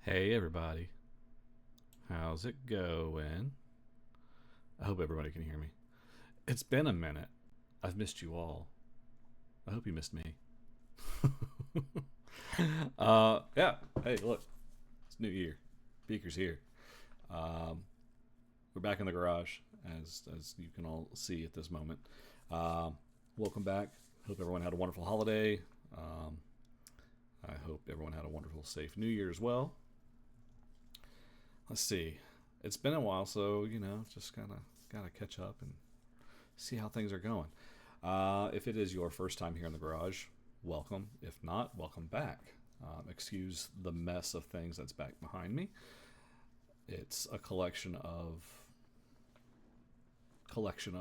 Hey everybody, how's it going? I hope everybody can hear me. It's been a minute. I've missed you all. I hope you missed me. Yeah. Hey, look, it's New Year. Beaker's here. Um, we're back in the garage, as you can all see at this moment. Welcome back. Hope everyone had a wonderful holiday. Um, I hope everyone had a wonderful, safe New Year as well. Let's see. It's been a while, so just kind of gotta catch up and see how things are going. If it is your first time here in the garage, welcome. If not, welcome back. Excuse the mess of things that's back behind me. It's a collection of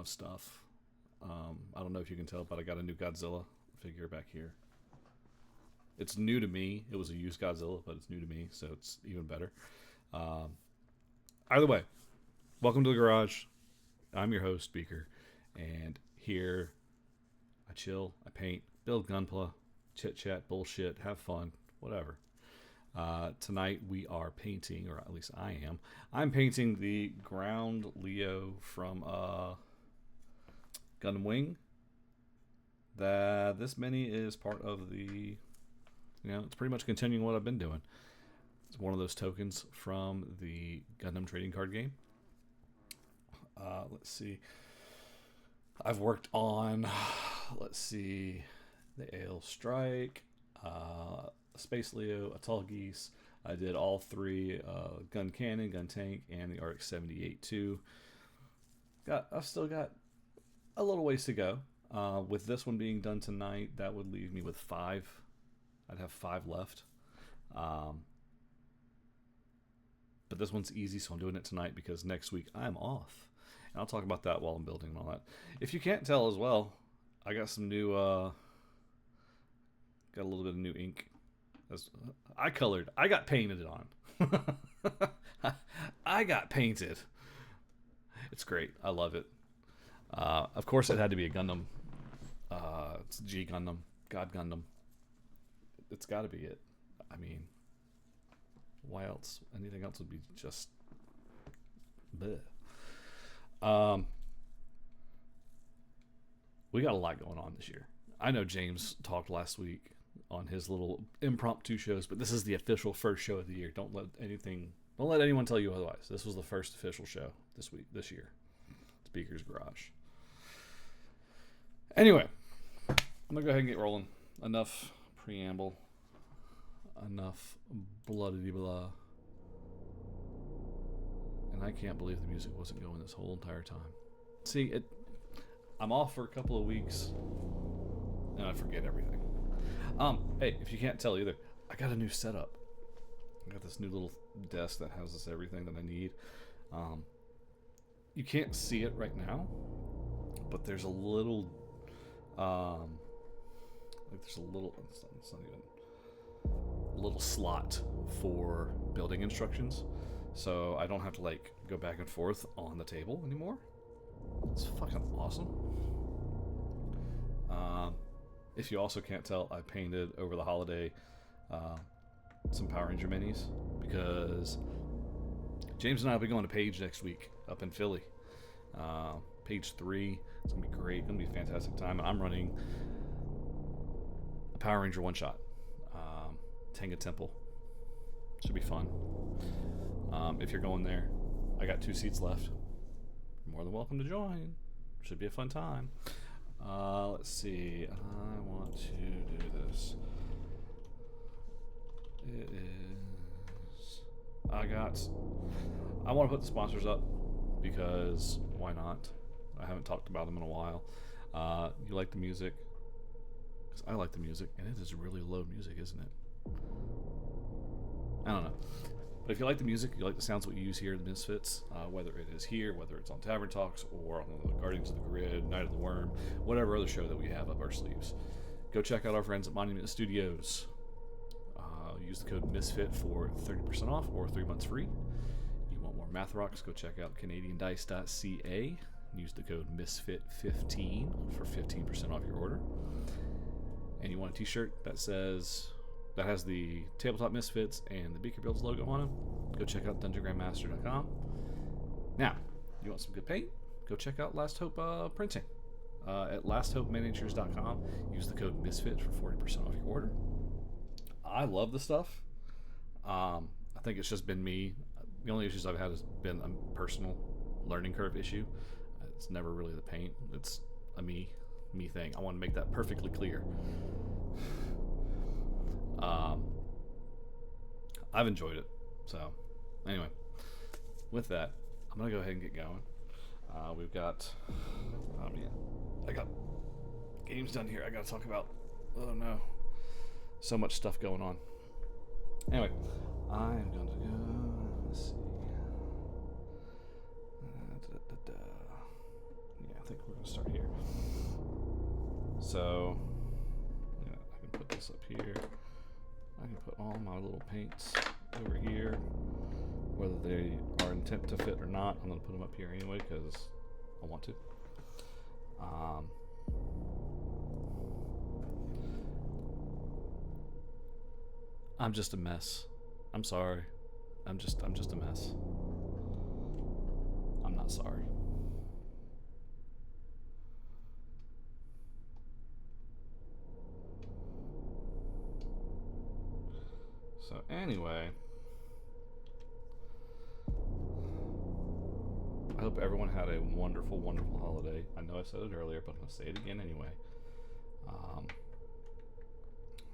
stuff. I don't know if you can tell, but I got a new Godzilla figure back here. It's new to me. It was a used Godzilla, but it's new to me, so it's even better. Um, Either way, welcome to the garage. I'm your host, Speaker, and here I chill, I paint, build gunpla, chit chat, bullshit, have fun, whatever. Tonight we are painting, or at least I am. I'm painting the ground Leo from Gundam Wing. That this mini is part of the, it's pretty much continuing what I've been doing. It's one of those tokens from the Gundam trading card game. Let's see. I've worked on, the Ale Strike, Space Leo, Atoll Geese. I did all three, Gun Cannon, Gun Tank, and the RX-78 too. I've still got a little ways to go. With this one being done tonight, that would leave me with 5. I'd have 5 left. But this one's easy, so I'm doing it tonight because next week I'm off. And I'll talk about that while I'm building and all that. If you can't tell as well, I got some new, got a little bit of new ink. I got painted on. I got painted. It's great. I love it. Of course, it had to be a Gundam. It's G Gundam, God Gundam. It's got to be it. I mean, why else? Anything else would be just bleh. We got a lot going on this year. I know James talked last week on his little impromptu shows, but this is the official first show of the year. Don't let anyone tell you otherwise. This was the first official show this year. Speaker's Garage. Anyway, I'm gonna go ahead and get rolling. Enough preamble. Enough bloody blah. And I can't believe the music wasn't going this whole entire time. See, I'm off for a couple of weeks, and I forget everything. Hey, if you can't tell either, I got a new setup. I got this new little desk that houses everything that I need. You can't see it right now, but there's a little, it's not even a little slot for building instructions, so I don't have to go back and forth on the table anymore. It's fucking awesome. If you also can't tell, I painted over the holiday some Power Ranger minis because James and I will be going to Page next week up in Philly. Page 3. It's gonna be great. It's gonna be a fantastic time. And I'm running a Power Ranger one shot. Tenga Temple. Should be fun. If you're going there, I got 2 seats left. You're more than welcome to join. Should be a fun time. Let's see. I want to do this. It is. I want to put the sponsors up because why not? I haven't talked about them in a while. You like the music? Because I like the music, and it is really low music, isn't it? I don't know. But if you like the music, you like the sounds what you use here in the Misfits, whether it is here, whether it's on Tavern Talks, or on the Guardians of the Grid, Night of the Worm, whatever other show that we have up our sleeves, go check out our friends at Monument Studios. Use the code MISFIT for 30% off or 3 months free. You want more math rocks, go check out CanadianDice.ca. Use the code MISFIT15 for 15% off your order. And you want a t-shirt that says that has the Tabletop Misfits and the Beaker Builds logo on them, go check out DungeonGrandmaster.com. Now, you want some good paint? Go check out Last Hope Printing at LastHopeMiniatures.com. Use the code MISFIT for 40% off your order. I love the stuff. I think it's just been me. The only issues I've had has been a personal learning curve issue. It's never really the paint. It's a me thing. I want to make that perfectly clear. I've enjoyed it. So, anyway, with that, I'm going to go ahead and get going. We've got, oh man, I got games done here I got to talk about. Oh no, so much stuff going on. Anyway, I'm going to go, let's see. Yeah, I think we're going to start here. So, yeah, I can put this up here. I can put all my little paints over here. Whether they are intent to fit or not, I'm going to put them up here anyway because I want to. I'm just a mess. I'm sorry. I'm just a mess. I'm not sorry. So anyway, I hope everyone had a wonderful, wonderful holiday. I know I said it earlier, but I'm going to say it again anyway.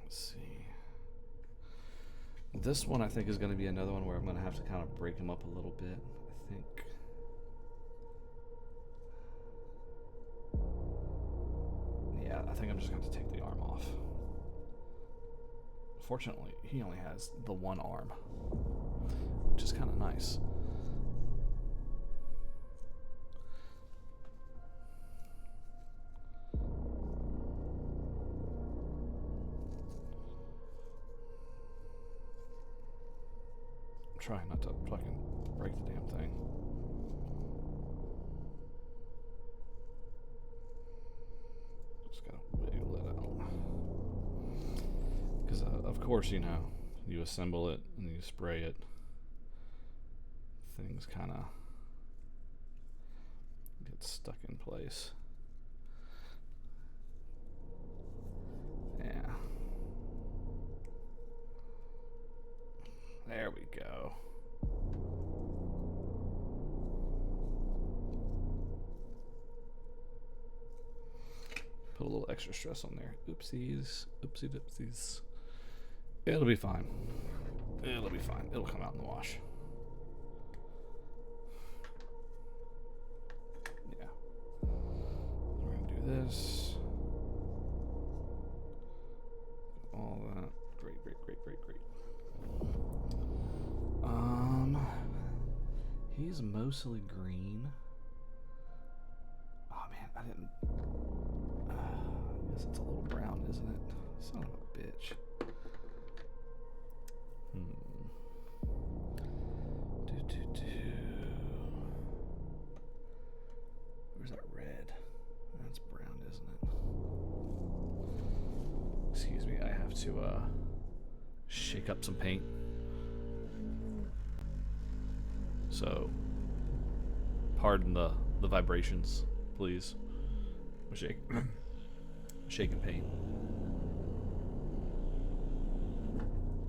Let's see. This one I think is going to be another one where I'm going to have to kind of break them up a little bit, I think. Yeah, I think I'm just going to take the arm off. Fortunately, he only has the one arm, which is kind of nice. I'm trying not to fucking break the damn thing. Just gotta wiggle it out. Because, of course, you know, you assemble it and you spray it. Things kind of get stuck in place. Yeah. There we go. Put a little extra stress on there. Oopsies. Oopsie doopsies. It'll be fine. It'll be fine. It'll come out in the wash. Yeah. We're gonna do this. All that. Great, great, great, great, great. He's mostly green. Oh man, I didn't. I guess it's a little brown, isn't it? Son of a bitch. Where's that red? That's brown, isn't it? Excuse me, I have to shake up some paint. So, pardon the vibrations, please. I'm shaking paint.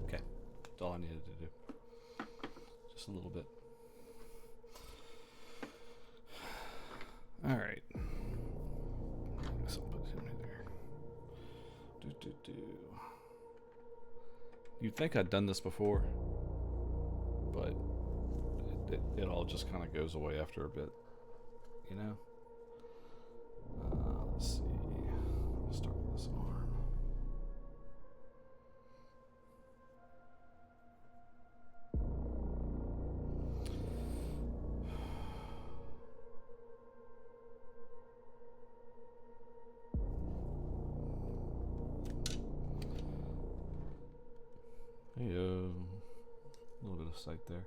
Okay, that's all I needed to do. Just a little bit. All right. I guess I'll put him in there. You'd think I'd done this before, but it all just kind of goes away after a bit, you know? Let's see. I'll start with this arm. Hey-o. A little bit of sight there.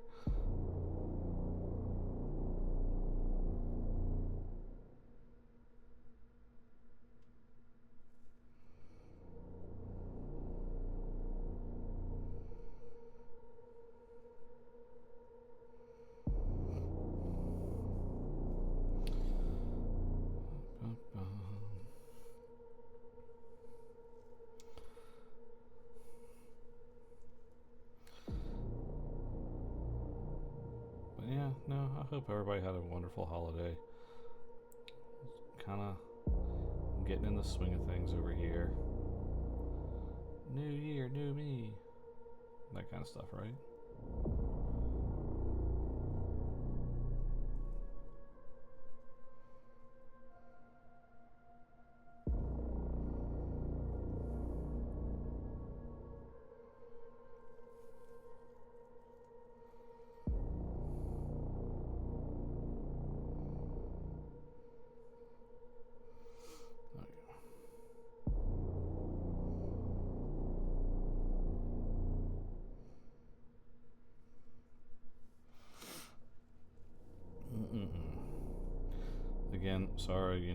no, I hope everybody had a wonderful holiday. Kind of getting in the swing of things over here. New year, new me. That kind of stuff, right? Again, sorry,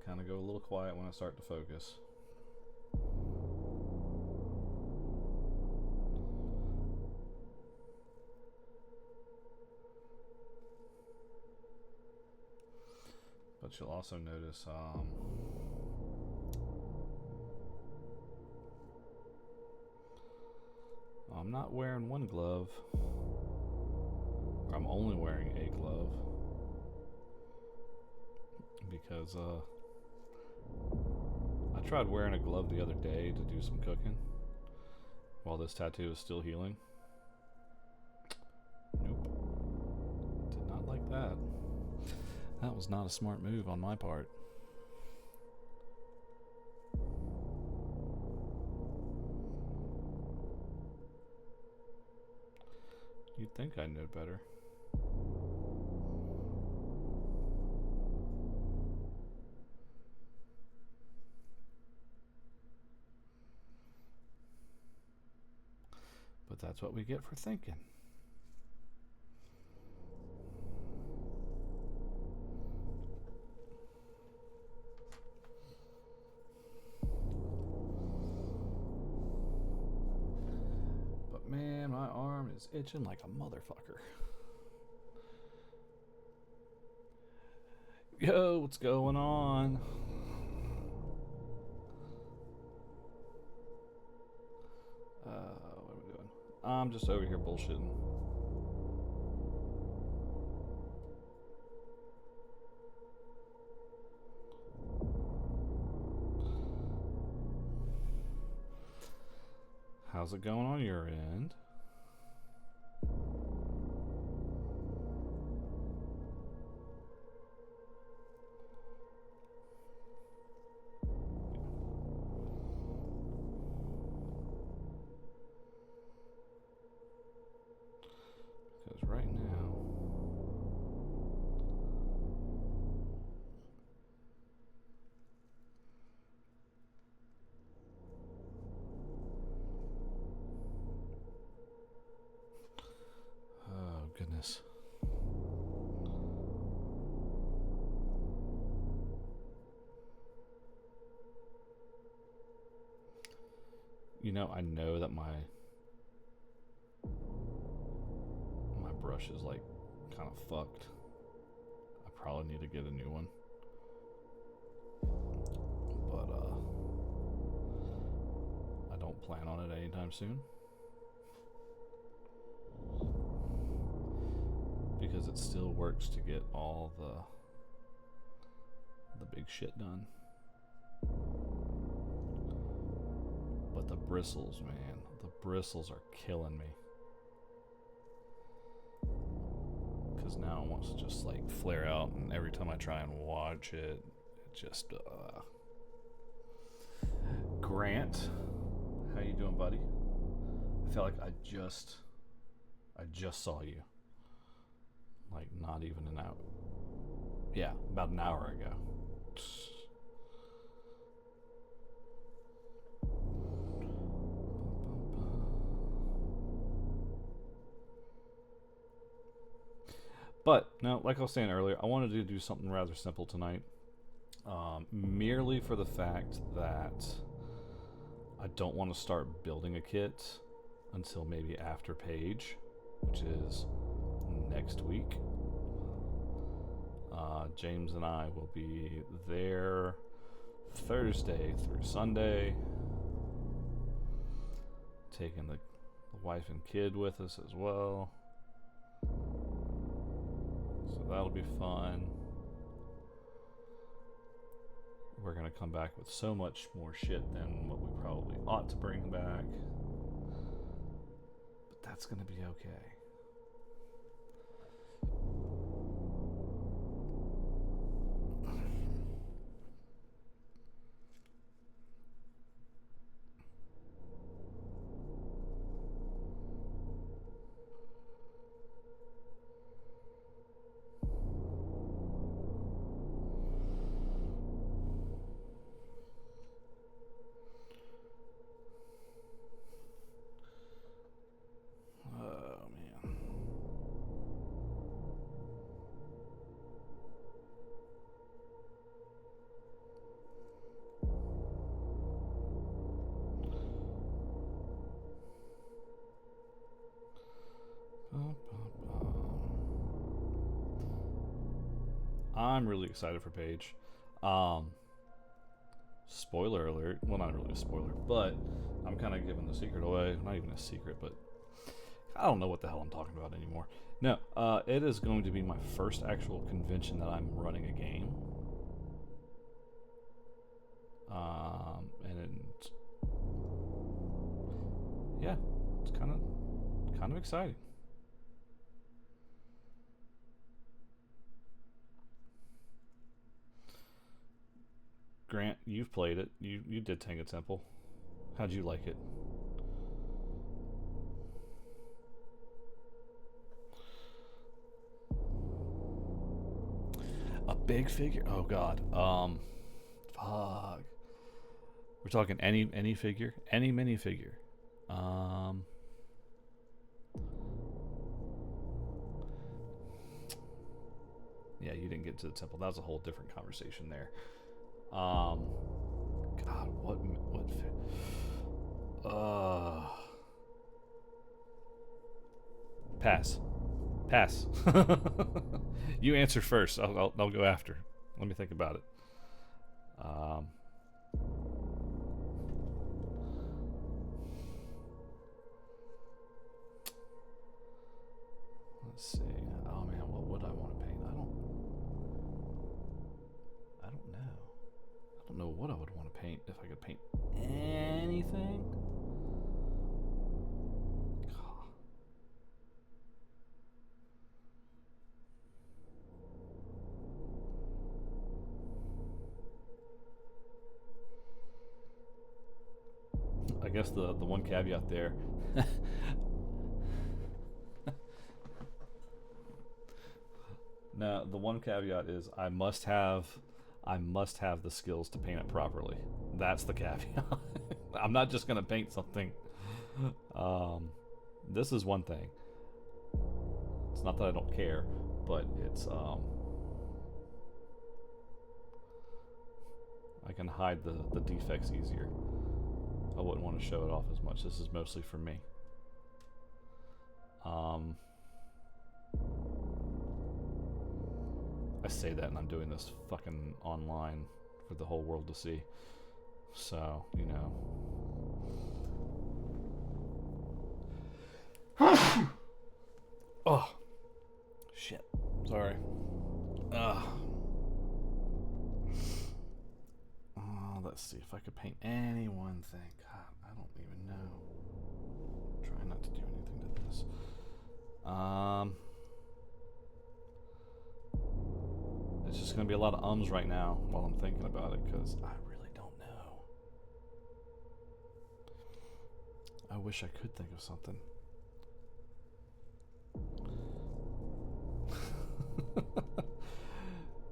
kind of go a little quiet when I start to focus. But you'll also notice I'm not wearing one glove. I'm only wearing a glove because I tried wearing a glove the other day to do some cooking while this tattoo is still healing. Nope. Did not like that. That was not a smart move on my part. You'd think I'd know better. But that's what we get for thinking. But man, my arm is itching like a motherfucker. Yo, what's going on? What are we doing? I'm just over here bullshitting. How's it going on your end? Because right now, oh goodness. I know that my brush is like kind of fucked. I probably need to get a new one. But I don't plan on it anytime soon. Because it still works to get all the big shit done. But the bristles, man, the bristles are killing me. Because now it wants to just like flare out, and every time I try and watch it, it just Grant, how you doing, buddy? I feel like I just saw you. Like not even an hour. Yeah, about an hour ago. But, no, like I was saying earlier, I wanted to do something rather simple tonight. Merely for the fact that I don't want to start building a kit until maybe after Page, which is next week. James and I will be there Thursday through Sunday, taking the wife and kid with us as well. that'll be fun. We're gonna come back with so much more shit than what we probably ought to bring back. But that's gonna be okay. I'm really excited for Paige. Spoiler alert. Well, not really a spoiler, but I'm kind of giving the secret away. Not even a secret, but I don't know what the hell I'm talking about anymore. No, it is going to be my first actual convention that I'm running a game. And yeah, it's kind of exciting. Grant, you've played it. You did Tenga Temple. How'd you like it? A big figure? Oh god. Fuck. We're talking any figure, any minifigure. Yeah, you didn't get to the temple. That was a whole different conversation there. God, pass. You answer first. I'll go after. Let me think about it. Let's see. Oh man, what would I want to paint? I don't know. I don't know what I would want to paint if I could paint anything. I guess the one caveat there. No, the one caveat is I must have the skills to paint it properly. That's the caveat. I'm not just gonna paint something. This is one thing. It's not that I don't care, but it's I can hide the defects easier. I wouldn't want to show it off as much. This is mostly for me. I say that and I'm doing this fucking online for the whole world to see. So, you know. Oh. Shit. Sorry. Let's see if I could paint any one thing. God, I don't even know. Try not to do anything to this. It's just going to be a lot of ums right now while I'm thinking about it because I really don't know. I wish I could think of something.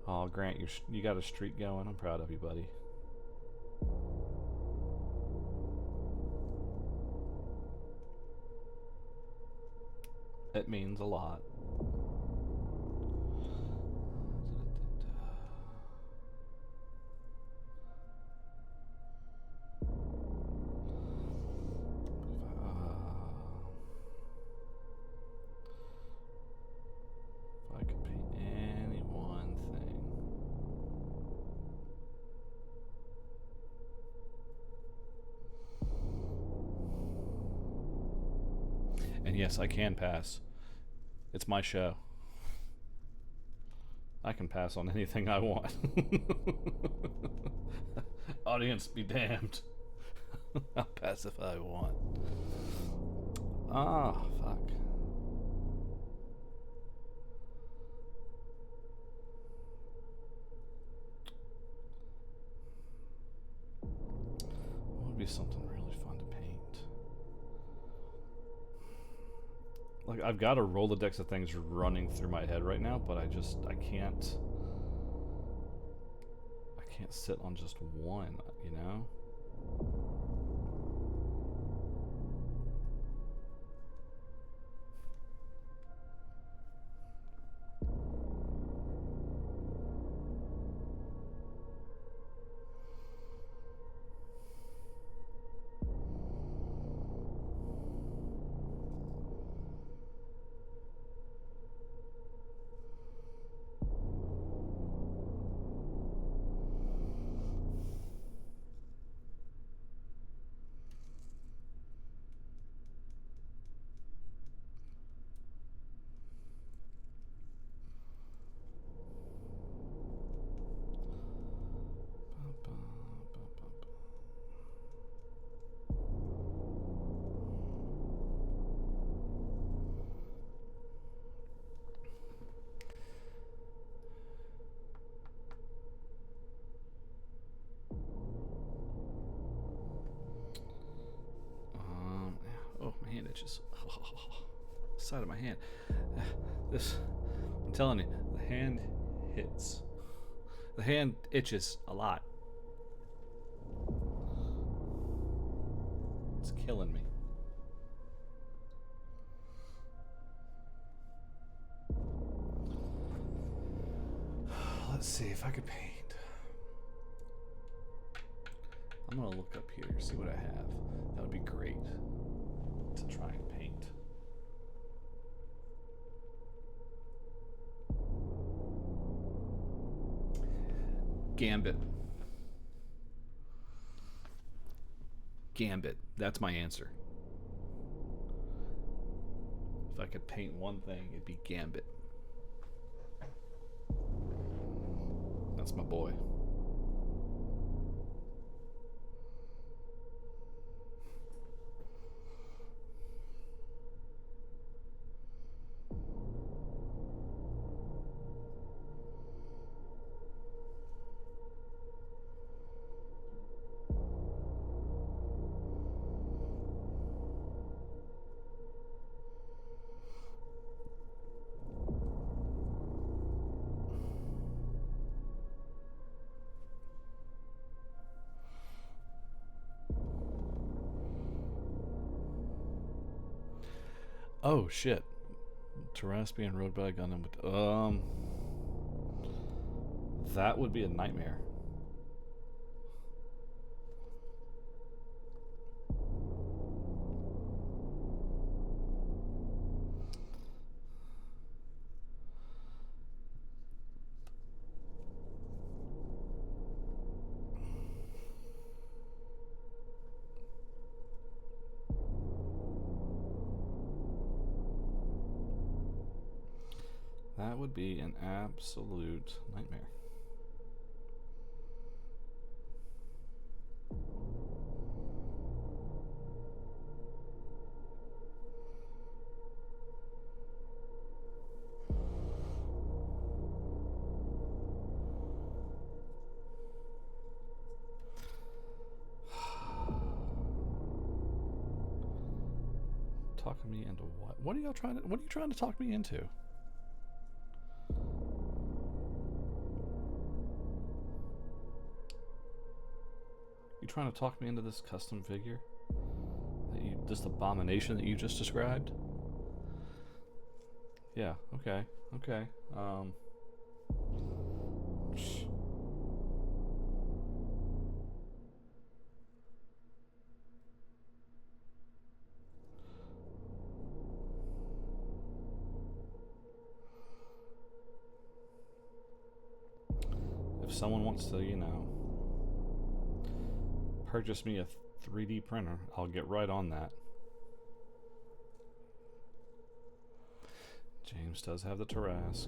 Oh, Grant, you got a streak going. I'm proud of you, buddy. It means a lot. If I could paint any one thing. And yes, I can pass. It's my show. I can pass on anything I want. Audience be damned. I'll pass if I want. Ah, fuck. What would be something really fun to paint? Like, I've got a Rolodex of things running through my head right now, but I can't sit on just one, you know? Oh, my hand itches. Side of my hand. This, I'm telling you, the hand hits. The hand itches a lot. It's killing me. Let's see if I could paint. I'm gonna look up here, see what I have. That would be great to try and paint. Gambit. Gambit. That's my answer. If I could paint one thing, it'd be Gambit. That's my boy. Oh shit. Taras being rode by a Gundam. That would be a nightmare. That would be an absolute nightmare. Talking me into what? What are you trying to talk me into? You trying to talk me into this custom figure? This abomination that you just described? Yeah, okay. If someone wants to, purchase me a 3D printer, I'll get right on that. James does have the Tarask.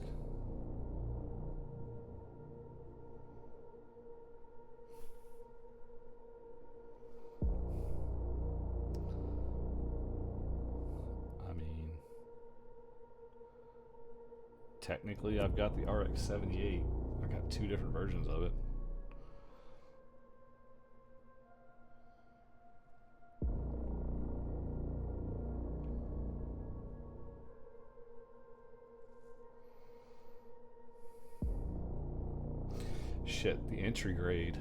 technically I've got the RX-78. I got 2 different versions of it. Shit, the entry grade.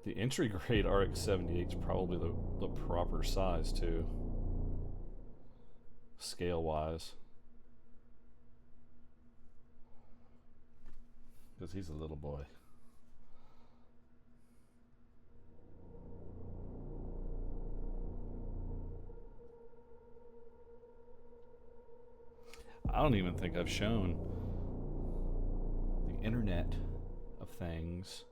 The entry grade RX-78 is probably the proper size too, scale wise, because he's a little boy. I don't even think I've shown the Internet of Things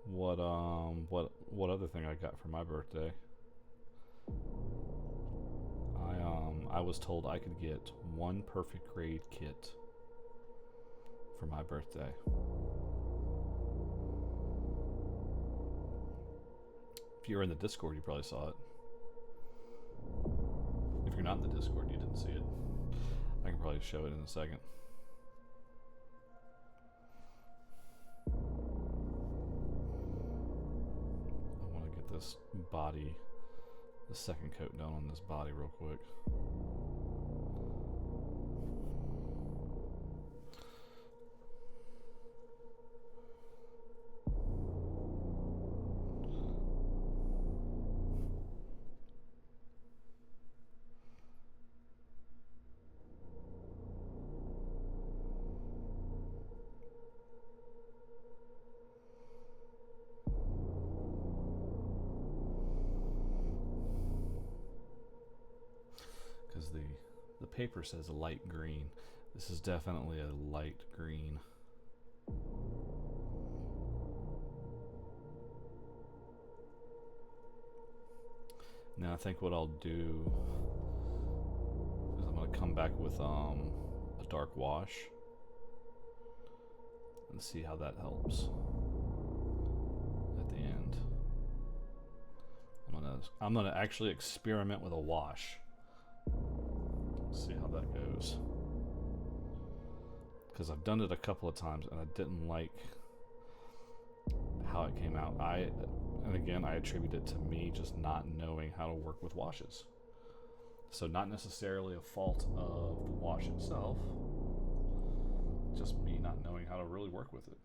what other thing I got for my birthday. I was told I could get 1 perfect grade kit for my birthday. If you were in the Discord, you probably saw it. If you're not in the Discord, you didn't see it. I can probably show it in a second. I want to get this body, the second coat done on this body real quick. Because the paper says light green. This is definitely a light green. Now I think what I'll do is I'm going to come back with a dark wash and see how that helps at the end. I'm gonna actually experiment with a wash. See how that goes. Because I've done it a couple of times and I didn't like how it came out. And again, I attribute it to me just not knowing how to work with washes. So not necessarily a fault of the wash itself, just me not knowing how to really work with it.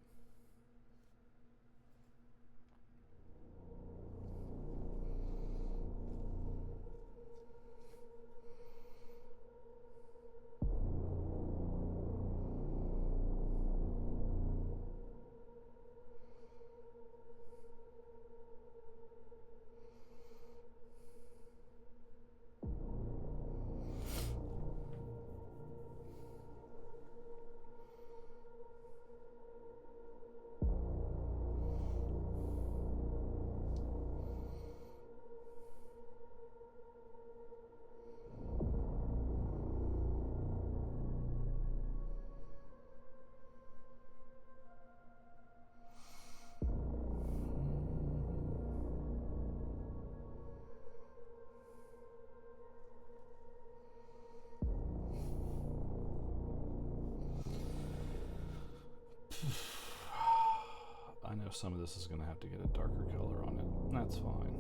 I know some of this is going to have to get a darker color on it. That's fine.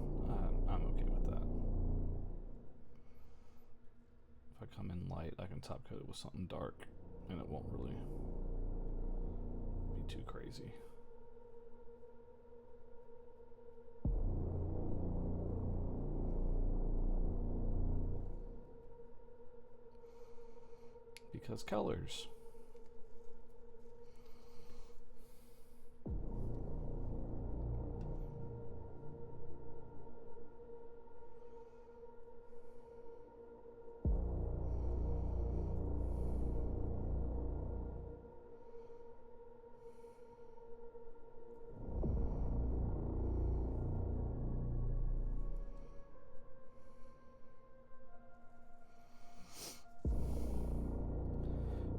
I'm okay with that. If I come in light, I can top coat it with something dark, and it won't really be too crazy. Because colors.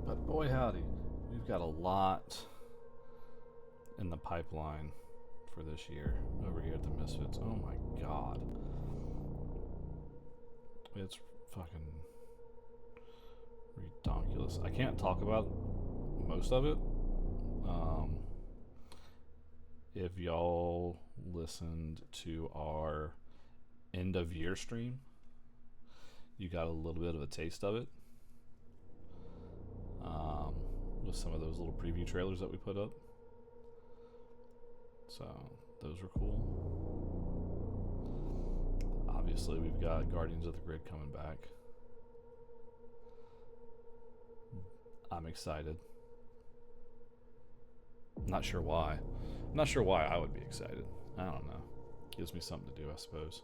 But boy howdy, we've got a lot in the pipeline for this year over here at the Misfits. Oh my god. fucking redonkulous. I can't talk about most of it. If y'all listened to our end of year stream, you got a little bit of a taste of it. With some of those little preview trailers that we put up. So those were cool. Obviously, we've got Guardians of the Grid coming back. I'm excited. Not sure why. I'm not sure why I would be excited. I don't know. Gives me something to do, I suppose.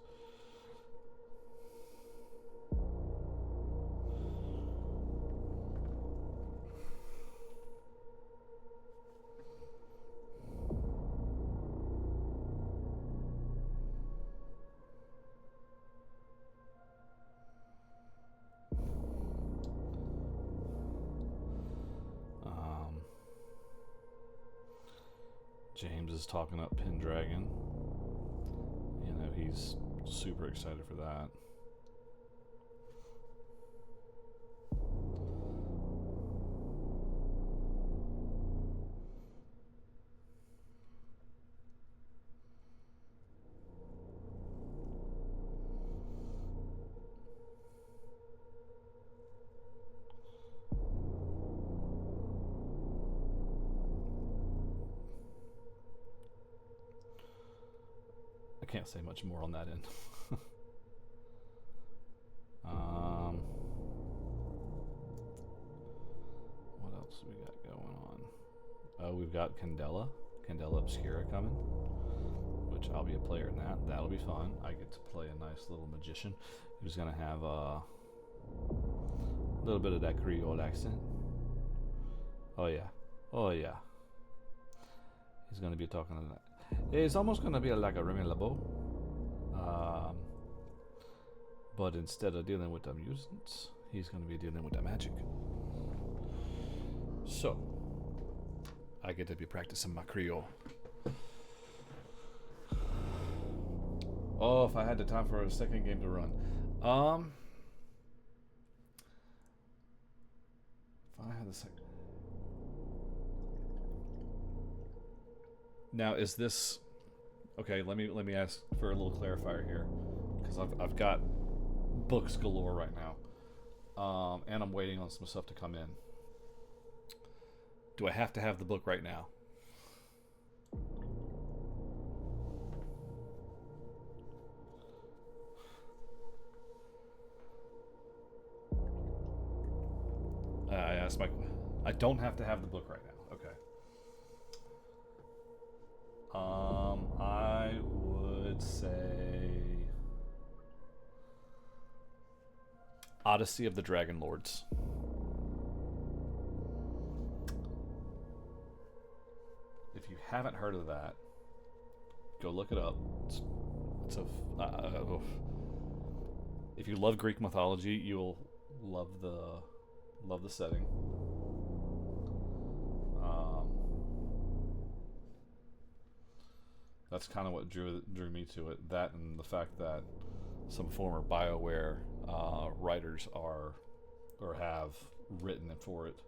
James is talking up Pendragon. You know, he's super excited for that. I can't say much more on that end. What else we got going on? Oh, we've got Candela Obscura coming, which I'll be a player in that. That'll be fun. I get to play a nice little magician who's going to have a little bit of that Creole accent. Oh yeah. He's going to be talking to that. It's almost going to be like a Remy LeBeau. But instead of dealing with the mutants, he's going to be dealing with the magic. So, I get to be practicing my Creole. Oh, if I had the time for a second game to run. If I had the second... Now, is this okay? Let me ask for a little clarifier here, because I've got books galore right now, and I'm waiting on some stuff to come in. Do I have to have the book right now? I asked Mike. I don't have to have the book right now. Okay. I would say Odyssey of the Dragon Lords. If you haven't heard of that, go look it up. If you love Greek mythology, you'll love the setting. That's kind of what drew me to it. That and the fact that some former BioWare writers are or have written for it.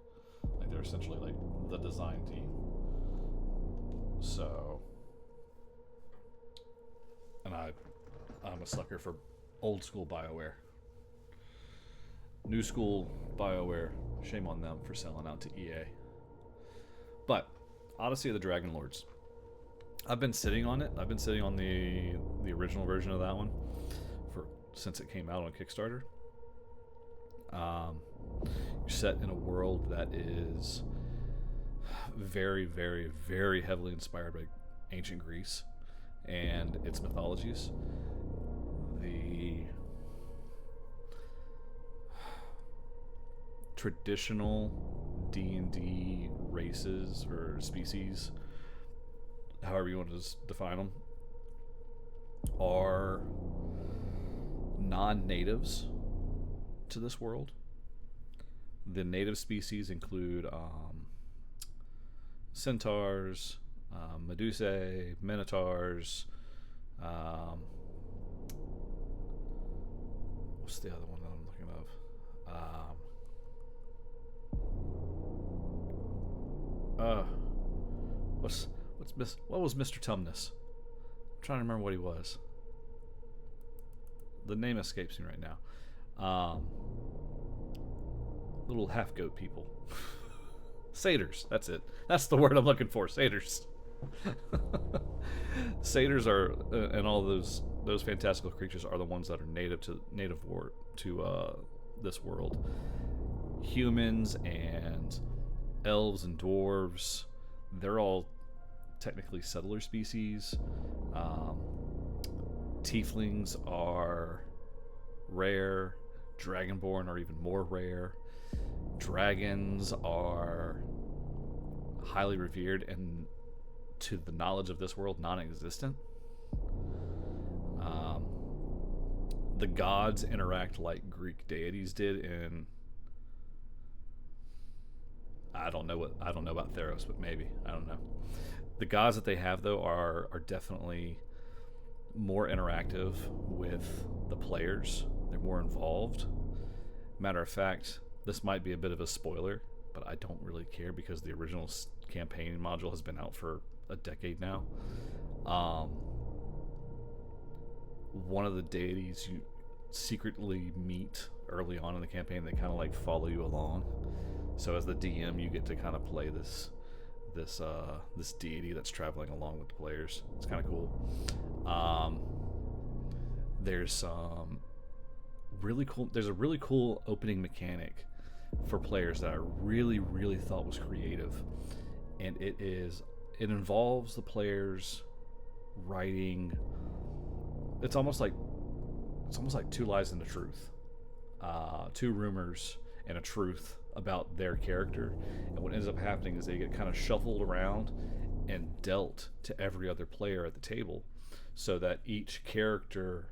Like they're essentially like the design team. So, and I'm a sucker for old school BioWare. New school BioWare, shame on them for selling out to EA. But Odyssey of the Dragon Lords. I've been sitting on it. I've been sitting on the original version of that one since it came out on Kickstarter. You're set in a world that is very, very, very heavily inspired by ancient Greece and its mythologies. The traditional D&D races or species, however you want to define them, are non-natives to this world. The native species include centaurs, medusae, minotaurs. What's the other one that I'm looking Um, uh, what was Mr. Tumnus? I'm trying to remember what he was. The name escapes me right now. Little half goat people. Satyrs. That's it. That's the word I'm looking for. Satyrs. Satyrs are, and all those fantastical creatures are the ones that are native to this world. Humans and elves and dwarves, they're all technically settler species. Tieflings are rare. Dragonborn are even more rare. Dragons are highly revered and, to the knowledge of this world, non-existent. The gods interact like Greek deities did in... I don't know about Theros, but maybe. I don't know. The gods that they have, though, are definitely more interactive with the players. They're more involved. Matter of fact, this might be a bit of a spoiler, but I don't really care because the original campaign module has been out for a decade now. One of the deities you secretly meet early on in the campaign, they kind of like follow you along. So as the DM, you get to kind of play this deity that's traveling along with the players. It's kind of cool. There's some really cool. There's a really cool opening mechanic for players that I really thought was creative, and it involves the players writing. It's almost like two lies and a truth, two rumors and a truth about their character. And what ends up happening is they get kind of shuffled around and dealt to every other player at the table, so that each character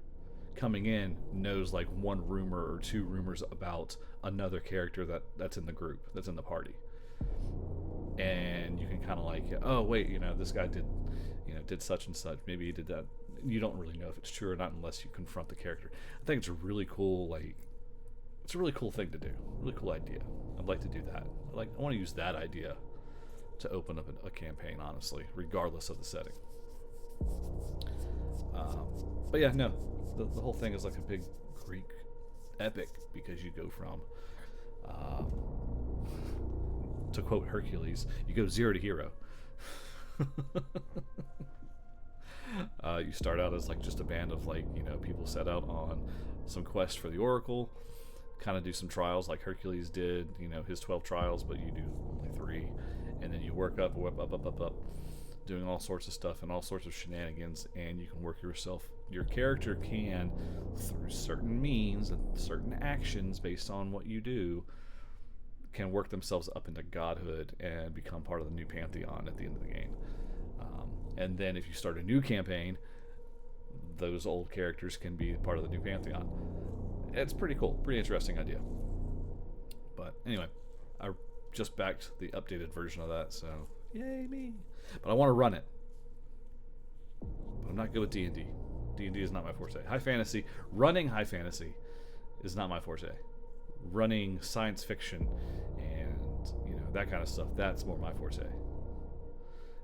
coming in knows like one rumor or two rumors about another character that's in the group, that's in the party. And you can kind of like, oh wait, this guy did such and such, maybe he did that. You don't really know if it's true or not unless you confront the character. I think it's a really cool thing to do. Really cool idea. I'd like to do that. I want to use that idea to open up a campaign, honestly, regardless of the setting. But yeah, no, the whole thing is like a big Greek epic, because you go from, to quote Hercules, you go 0 to hero. You start out as like just a band of people set out on some quest for the Oracle, kind of do some trials like Hercules did, his 12 trials, but you do only 3, and then you work up, doing all sorts of stuff and all sorts of shenanigans, and you can work your character can, through certain means and certain actions based on what you do, can work themselves up into godhood and become part of the new pantheon at the end of the game. And then if you start a new campaign, those old characters can be part of the new pantheon. It's pretty cool, pretty interesting idea. But anyway, I just backed the updated version of that, so yay me. But I want to run it. But I'm not good with D&D. D&D is not my forte. Running high fantasy is not my forte. Running science fiction and that kind of stuff, that's more my forte.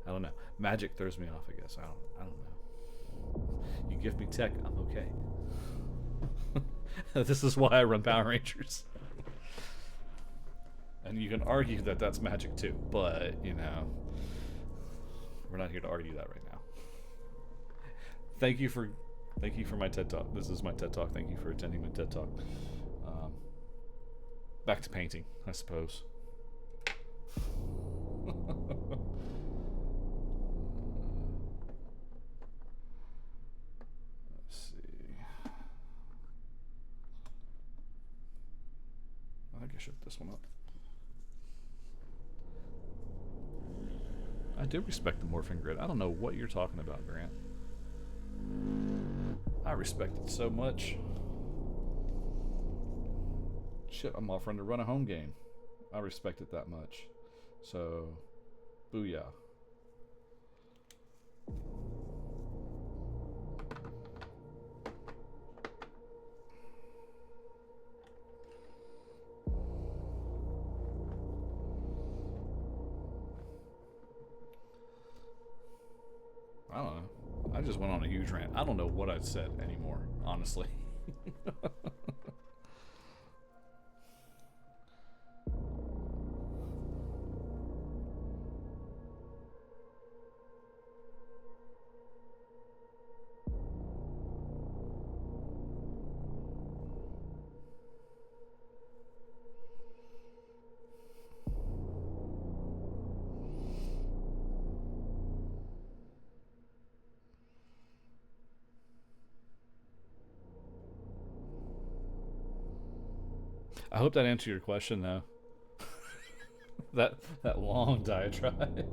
I don't know. Magic throws me off, I guess. I don't know. You give me tech, I'm okay. This is why I run Power Rangers. And you can argue that that's magic too, but we're not here to argue that right now. Thank you for my TED Talk. This is my TED Talk. Thank you for attending my TED Talk. Back to painting, I suppose. Let's see. I think I should put this one up. I do respect the morphing grid. I don't know what you're talking about, Grant. I respect it so much. Shit, I'm offering to run a home game. I respect it that much. So, booyah. I don't know. I just went on a huge rant. I don't know what I'd said anymore, honestly. I hope that answered your question, though. that long diatribe.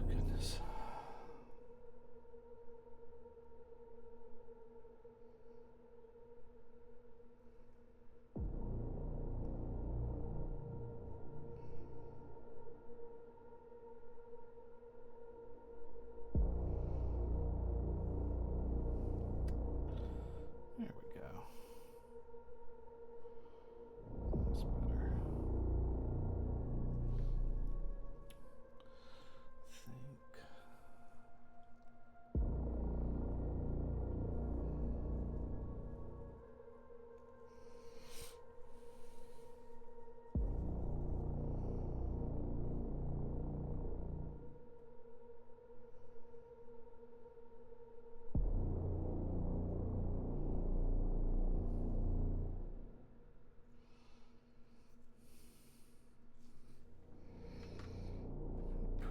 Goodness. There we go. That's better. Think.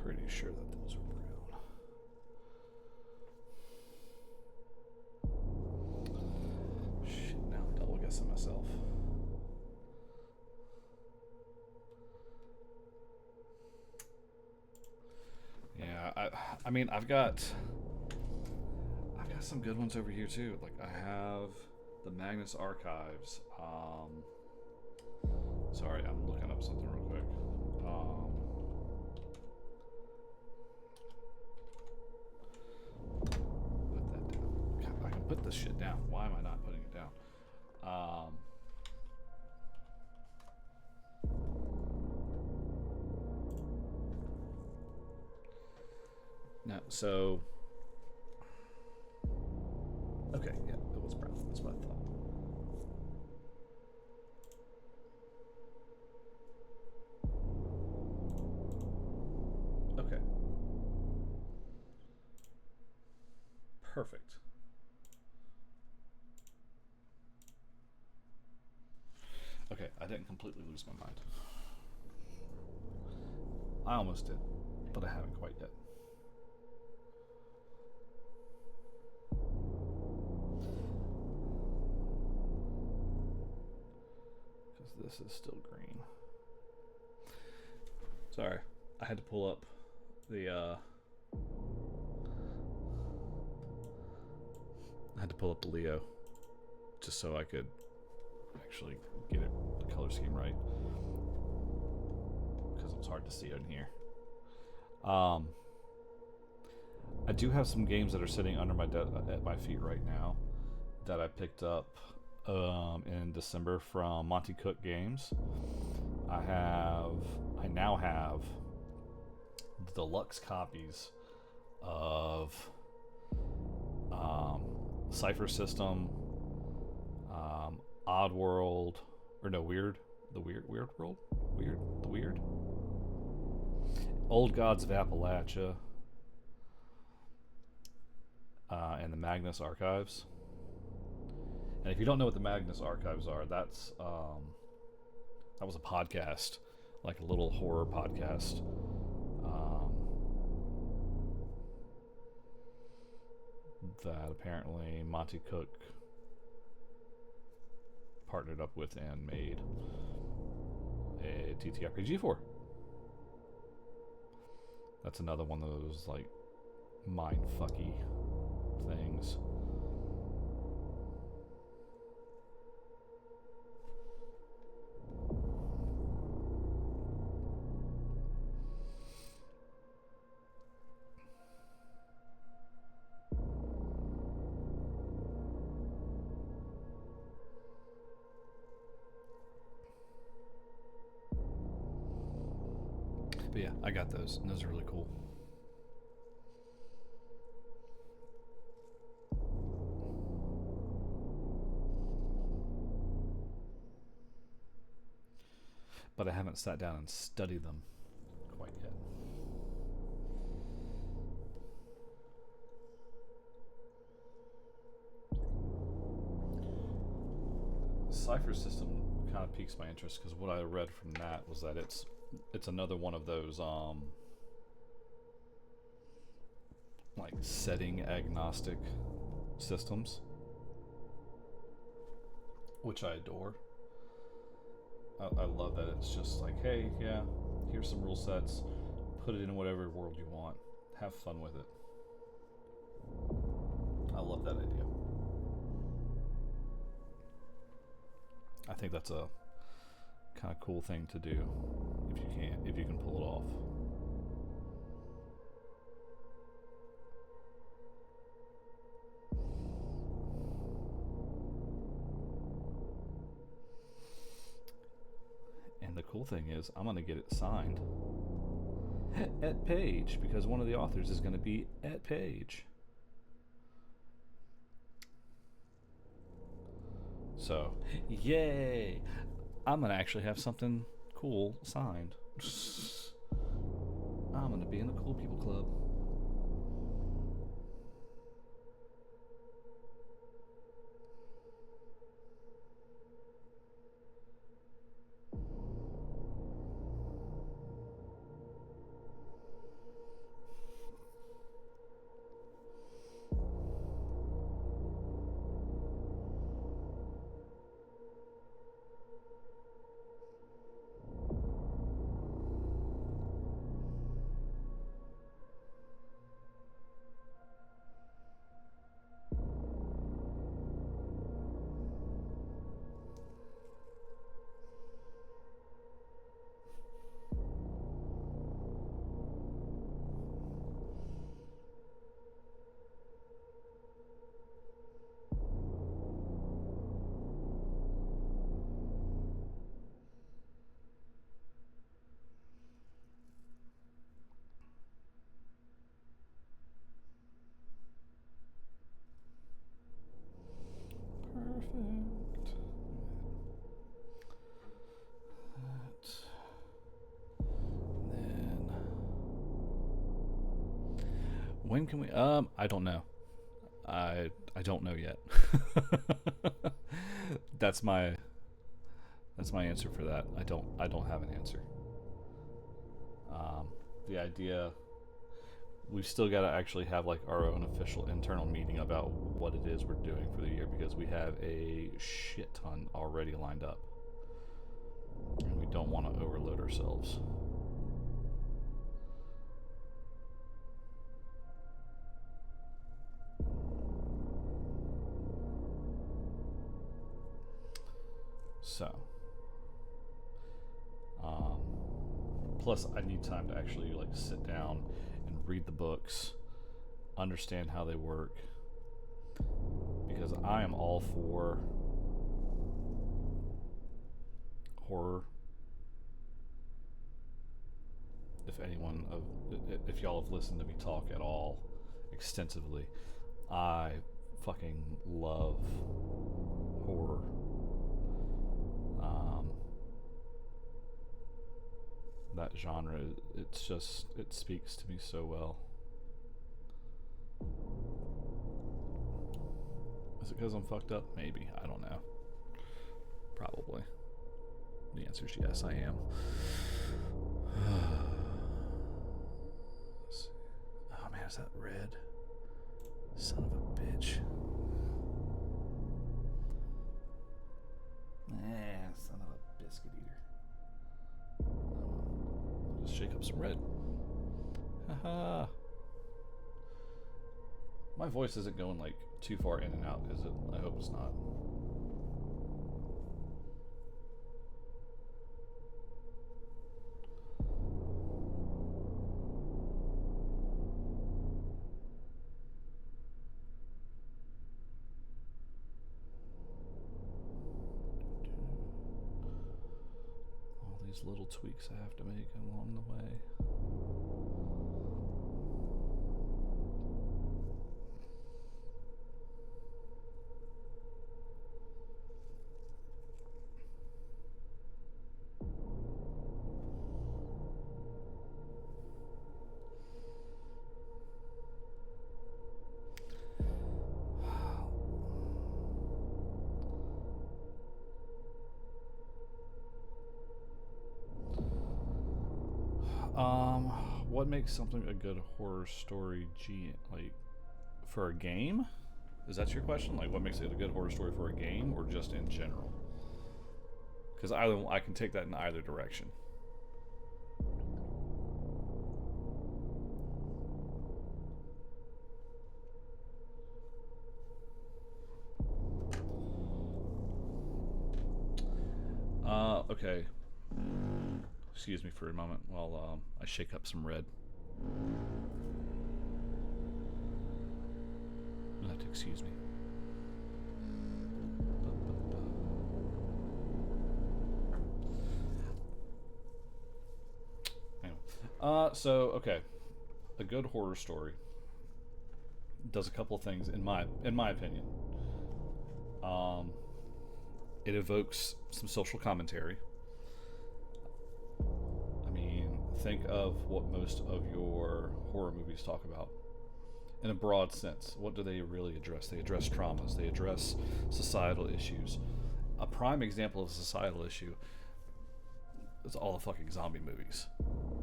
Pretty sure that those are brown. Shit, now I'm double guessing myself. Yeah, I mean, I've got some good ones over here too. Like I have the Magnus Archives. Sorry, I'm looking up something real quick. Put that down. God, I can put this shit down. Why am I not putting it down? No, so okay, yeah, it was brown. That's what I thought. Okay. Perfect. Okay, I didn't completely lose my mind. I almost did, but I haven't quite yet. Because this is still green. Sorry, I had to pull up the Leo just so I could actually get it, the color scheme right, because it was hard to see in here. I do have some games that are sitting under my at my feet right now that I picked up in December from Monty Cook Games. I now have deluxe copies of Cypher System, Odd World, or no, Weird, Weird World, the Weird, Old Gods of Appalachia, and the Magnus Archives. And if you don't know what the Magnus Archives are, that was a podcast, like a little horror podcast. That apparently Monty Cook partnered up with and made a TTRPG for. That's another one of those like mind fucky things. But yeah, I got those, and those are really cool. But I haven't sat down and studied them quite yet. Cipher System kind of piques my interest because what I read from that was that it's another one of those like setting agnostic systems, which I adore. I love that it's just like, hey, yeah, here's some rule sets, put it in whatever world you want, have fun with it. I love that idea. I think that's a kind of cool thing to do if you can pull it off. And the cool thing is I'm going to get it signed at Page because one of the authors is going to be at Page. So, yay! I'm going to actually have something cool signed. I'm going to be in the Cool People Club. Perfect. Then when can we I don't know. I don't know yet. That's my answer for that. I don't have an answer. The idea, we've still got to actually have like our own official internal meeting about what it is we're doing for the year because we have a shit ton already lined up and we don't want to overload ourselves. So plus I need time to actually like sit down and read the books, understand how they work, because I am all for horror. If y'all have listened to me talk at all extensively, I fucking love horror. that genre. It's just, it speaks to me so well. Is it because I'm fucked up? Maybe. I don't know. Probably. The answer is yes, I am. Oh man, is that red? Son of a bitch. Son of a biscuit eater. I'll just shake up some red. Haha. My voice isn't going like too far in and out, is it? I hope it's not. All these little tweaks I have to make along the way. What makes something a good horror story? Like for a game? Is that your question? Like, what makes it a good horror story for a game, or just in general? Because I can take that in either direction. Okay. Excuse me for a moment while I shake up some red. You'll have to excuse me. Anyway. Okay. A good horror story does a couple of things in my opinion. It evokes some social commentary. I mean, think of what most of your horror movies talk about in a broad sense. What do they really address? They address traumas, they address societal issues. A prime example of a societal issue is all the fucking zombie movies,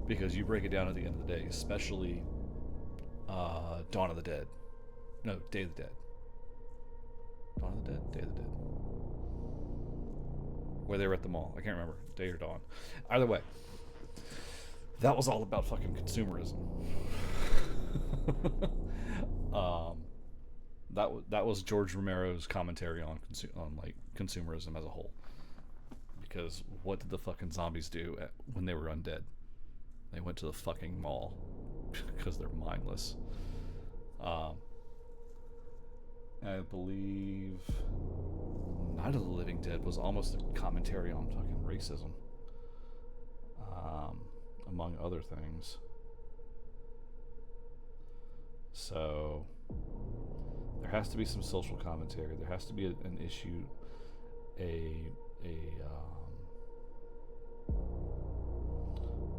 because you break it down at the end of the day, especially Dawn of the Dead. No, Day of the Dead. Dawn of the Dead? Day of the Dead. Where they were at the mall. I can't remember. Day or Dawn. Either way. That was all about fucking consumerism. That was George Romero's commentary on like consumerism as a whole. Because what did the fucking zombies do when they were undead? They went to the fucking mall because they're mindless. I believe Night of the Living Dead was almost a commentary on fucking racism, among other things. So there has to be some social commentary. There has to be an issue,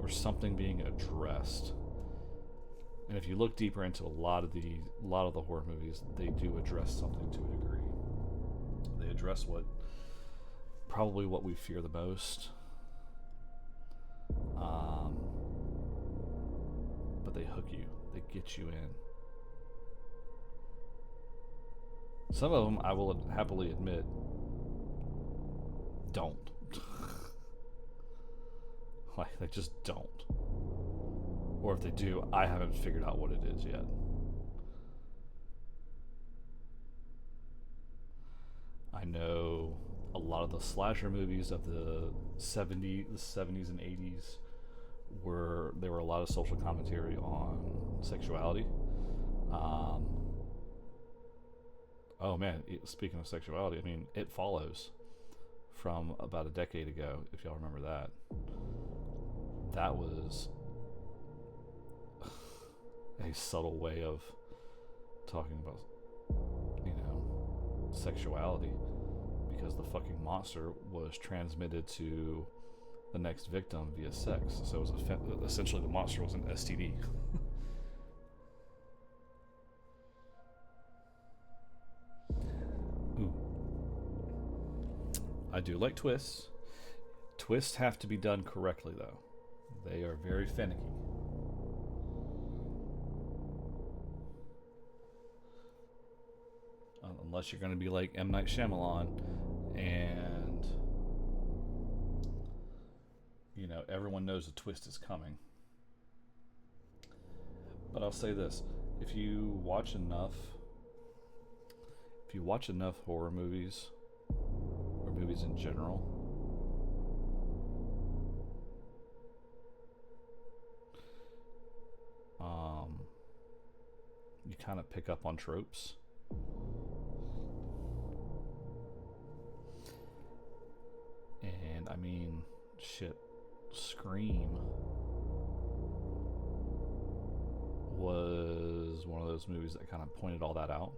or something being addressed. And if you look deeper into a lot of the horror movies, they do address something to a degree. They address probably what we fear the most. But they hook you. They get you in. Some of them, I will happily admit, don't. Like, they just don't. Or if they do, I haven't figured out what it is yet. I know a lot of the slasher movies of the 70s and 80s there were a lot of social commentary on sexuality. Oh man, speaking of sexuality, I mean, It Follows from about a decade ago, if y'all remember that. That was a subtle way of talking about, sexuality, because the fucking monster was transmitted to the next victim via sex. So it was essentially the monster was an STD. Ooh. I do like twists. Twists have to be done correctly, though. They are very finicky. Unless you're going to be like M. Night Shyamalan and, you know, everyone knows a twist is coming. But I'll say this, if you watch enough horror movies, or movies in general, you kind of pick up on tropes. And I mean, shit, Scream was one of those movies that kind of pointed all that out.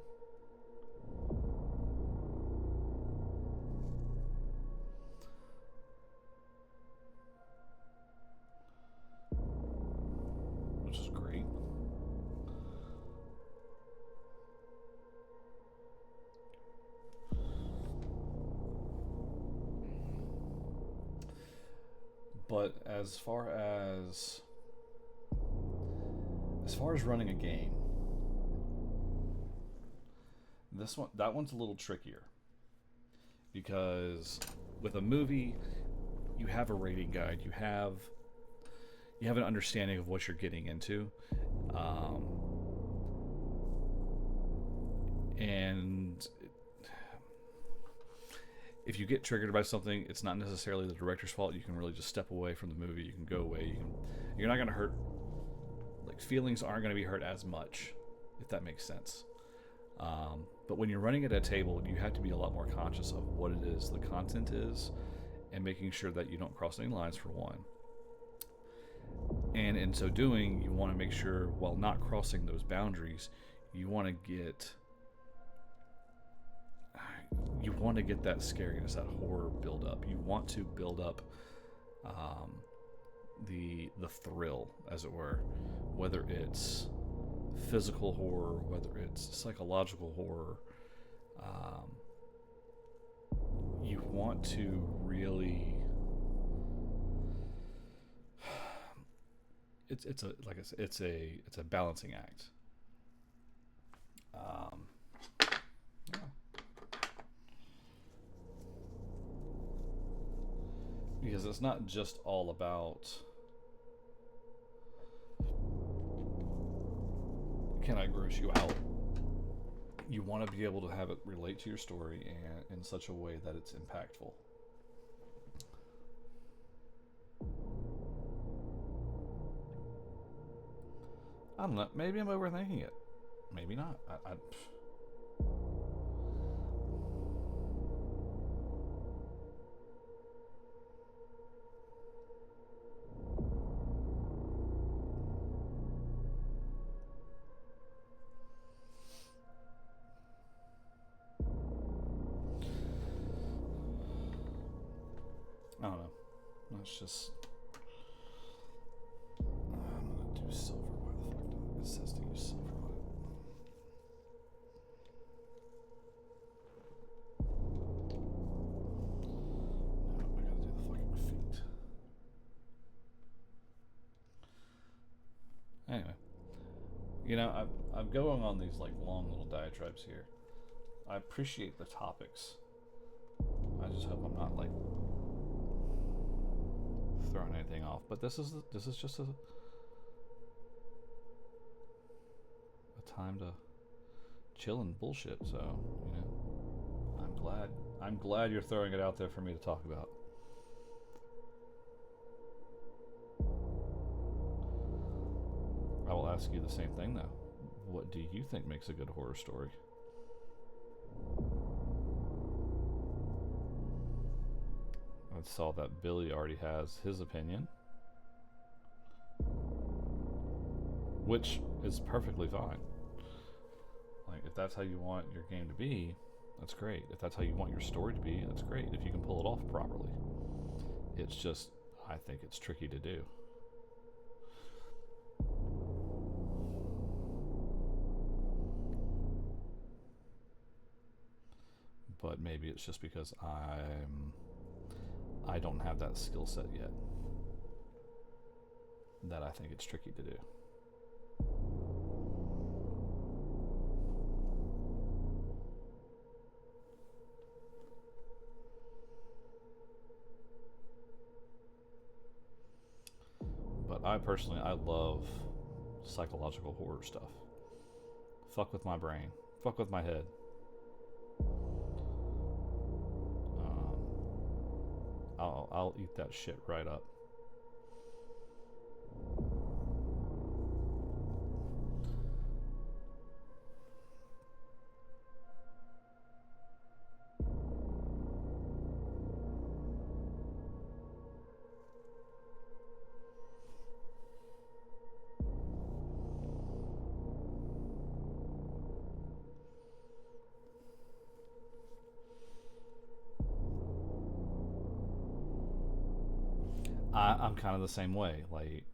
Which is great. But as far as running a game, that one's a little trickier, because with a movie you have a rating guide, you have an understanding of what you're getting into, and if you get triggered by something, it's not necessarily the director's fault. You can really just step away from the movie. You can go away. You're not going to hurt. Like, feelings aren't going to be hurt as much, if that makes sense. But when you're running at a table, you have to be a lot more conscious of what it is the content is, and making sure that you don't cross any lines, for one. And in so doing, you want to make sure, while not crossing those boundaries, you want to get that scariness, that horror build up. You want to build up the thrill, as it were, whether it's physical horror, whether it's psychological horror. You want to really, it's a, like I said, it's a balancing act. Yeah. Because it's not just all about, can I gross you out? You want to be able to have it relate to your story and in such a way that it's impactful. I don't know. Maybe I'm overthinking it. Maybe not. I don't know. Let's just. I'm gonna do silver. Why the fuck not? It says to use silver on it. No, I gotta do the fucking feet. Anyway, you know, I'm going on these like long little diatribes here. I appreciate the topics. I just hope I'm not like throwing anything off. But this is just a time to chill and bullshit. So, you know, I'm glad you're throwing it out there for me to talk about. I will ask you the same thing though. What do you think makes a good horror story? I saw that Billy already has his opinion, which is perfectly fine. Like, if that's how you want your game to be, that's great. If that's how you want your story to be, that's great. If you can pull it off properly. It's just, I think it's tricky to do. But maybe it's just because I don't have that skill set yet that I think it's tricky to do. But I personally, I love psychological horror stuff. Fuck with my brain. Fuck with my head. I'll eat that shit right up. I'm kind of the same way. Like,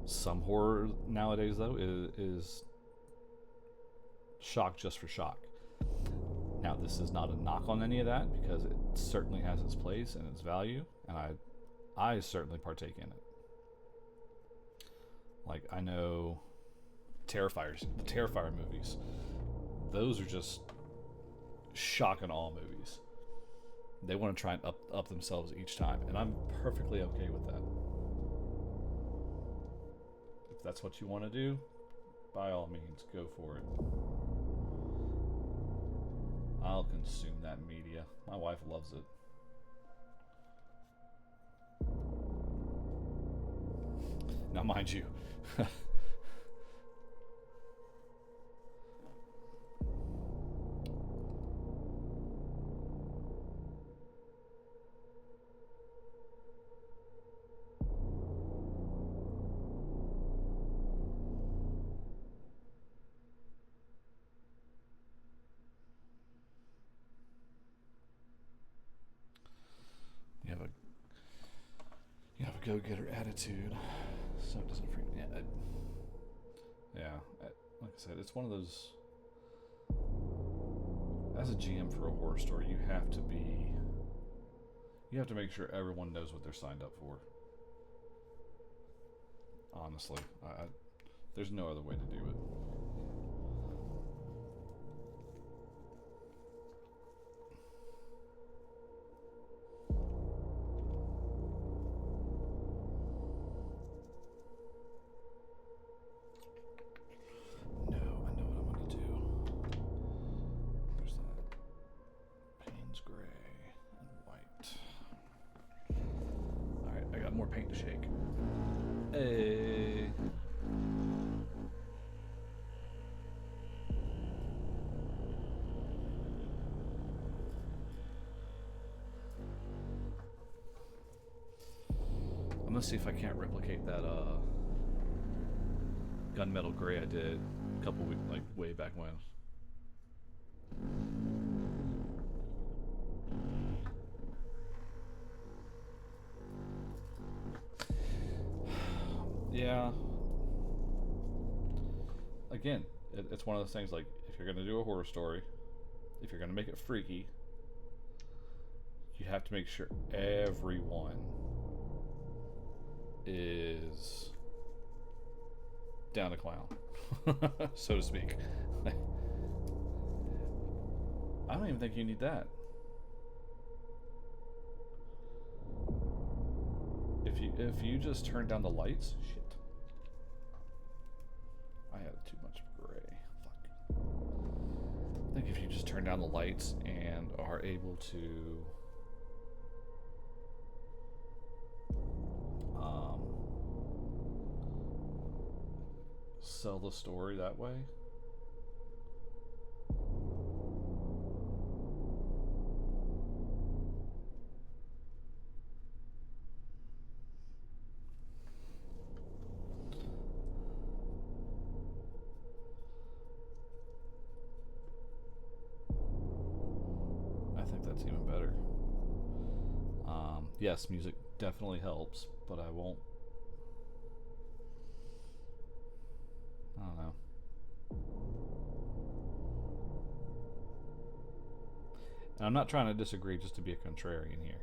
some horror nowadays though is shock just for shock. Now, this is not a knock on any of that, because it certainly has its place and its value, and I certainly partake in it. Like, I know the Terrifier movies, those are just shock and awe movies. They want to try and up themselves each time, and I'm perfectly okay with that. If that's what you want to do, by all means, go for it. I'll consume that media. My wife loves it. Now, mind you, you have a go-getter attitude, so it doesn't freak me out. Like I said, it's one of those. As a GM for a horror story, you have to make sure everyone knows what they're signed up for. Honestly, there's no other way to do it. More paint to shake. Hey. I'm gonna see if I can't replicate that gunmetal gray I did a couple weeks, like way back when. Yeah. Again, it's one of those things, like, if you're going to do a horror story, if you're going to make it freaky, you have to make sure everyone is down to clown, so to speak. I don't even think you need that. If you just turn down the lights, shit. I had too much gray. Fuck. I think if you just turn down the lights and are able to sell the story that way. I think that's even better. Yes, music definitely helps, but I won't. I don't know. And I'm not trying to disagree just to be a contrarian here.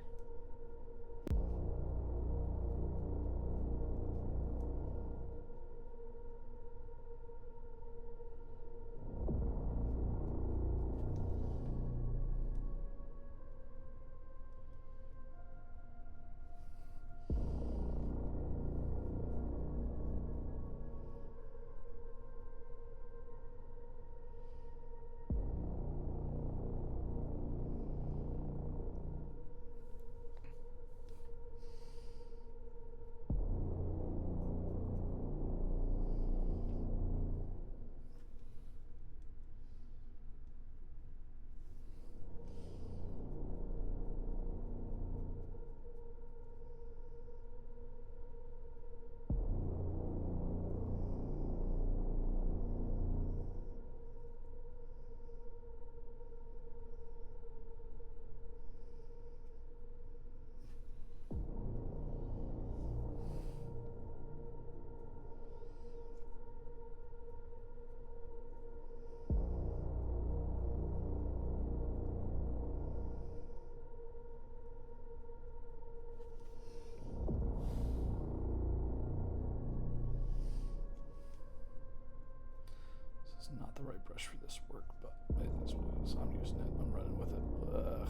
This is not the right brush for this work, but it is what it is. I'm using it. I'm running with it. Ugh.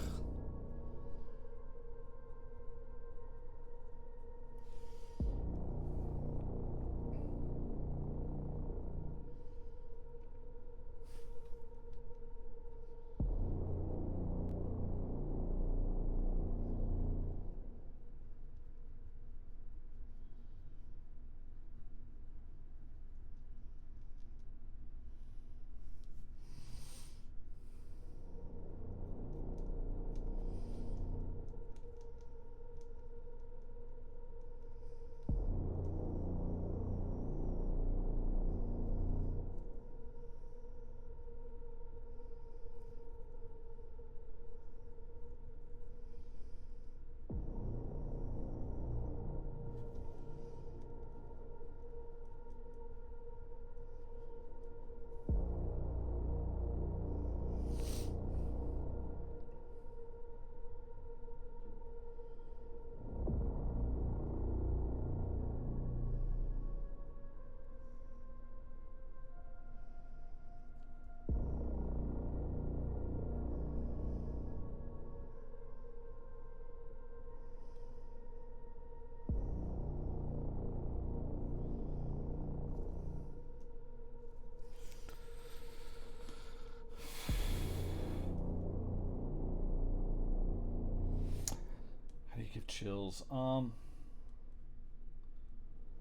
How do you give chills?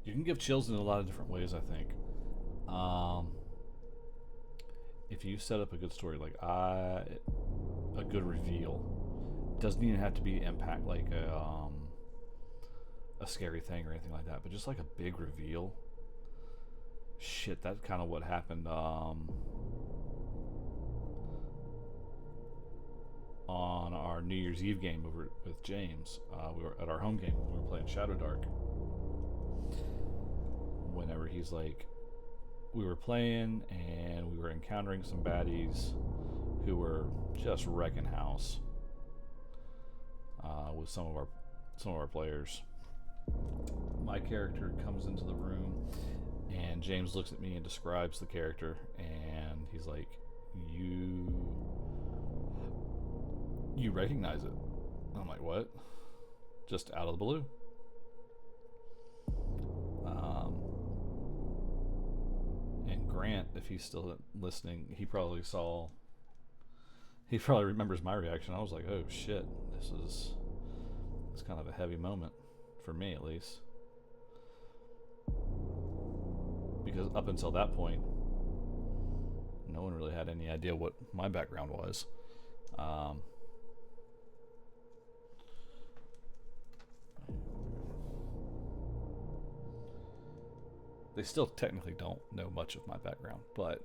You can give chills in a lot of different ways, I think. If you set up a good story, like a good reveal, doesn't even have to be impact like a scary thing or anything like that, but just like a big reveal. Shit, that's kind of what happened on our New Year's Eve game over with James. We were at our home game when we were playing Shadow Dark. Whenever he's like, we were playing and we were encountering some baddies who were just wrecking house with some of our players. My character comes into the room and James looks at me and describes the character, and he's like, you recognize it? I'm like, what? Just out of the blue. And Grant, if he's still listening, he probably remembers my reaction. I was like, oh shit, it's kind of a heavy moment for me, at least, because up until that point no one really had any idea what my background was. They still technically don't know much of my background, but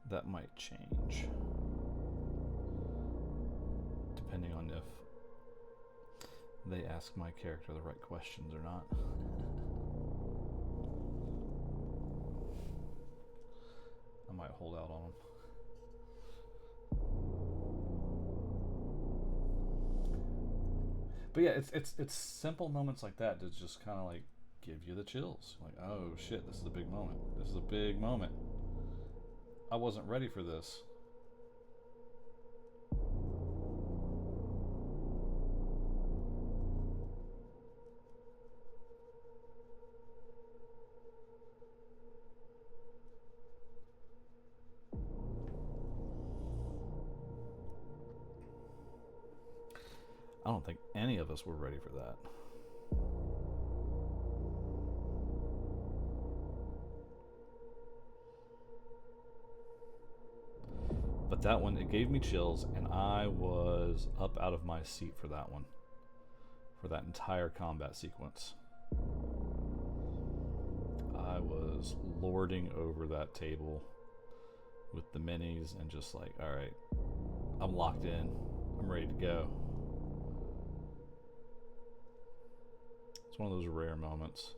that might change depending on if they ask my character the right questions or not. I might hold out on them. But yeah, it's simple moments like that that just kind of like give you the chills. Like, oh shit, this is a big moment. This is a big moment. I wasn't ready for this. I don't think any of us were ready for that. But that one, it gave me chills, and I was up out of my seat for that one. For that entire combat sequence. I was lording over that table with the minis and just like, alright, I'm locked in. I'm ready to go. It's one of those rare moments.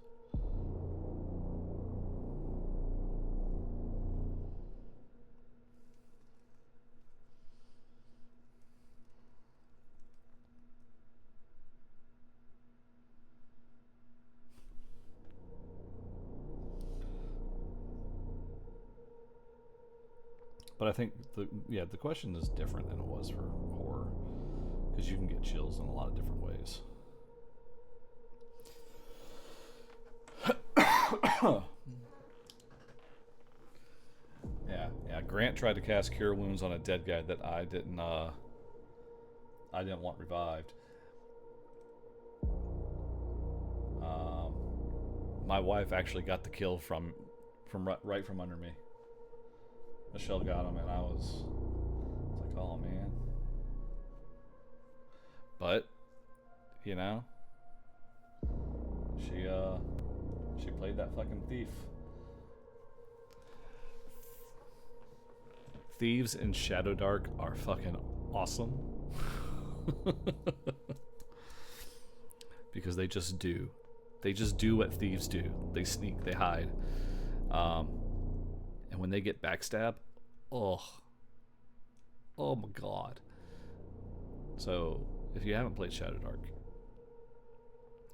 But I think the question is different than it was for horror, because you can get chills in a lot of different ways. Yeah. Grant tried to cast Cure Wounds on a dead guy that I didn't want revived. My wife actually got the kill from right from under me. Michelle got him, and it's like, oh man. But you know, she played that fucking thief. Thieves in Shadowdark are fucking awesome. Because they just do. They just do what thieves do. They sneak, they hide. And when they get backstab, oh my god. So, if you haven't played Shadowdark,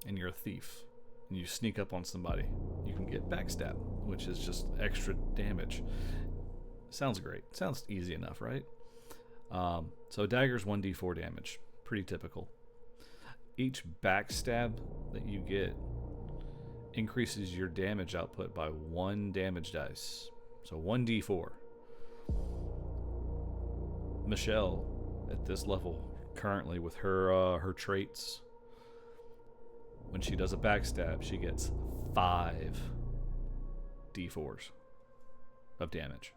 and you're a thief, and you sneak up on somebody, you can get backstab, which is just extra damage. Sounds great. Sounds easy enough, right? So dagger's 1d4 damage. Pretty typical. Each backstab that you get increases your damage output by 1 damage dice. So 1d4. Michelle, at this level, currently with her traits, when she does a backstab, she gets 5 d4s of damage.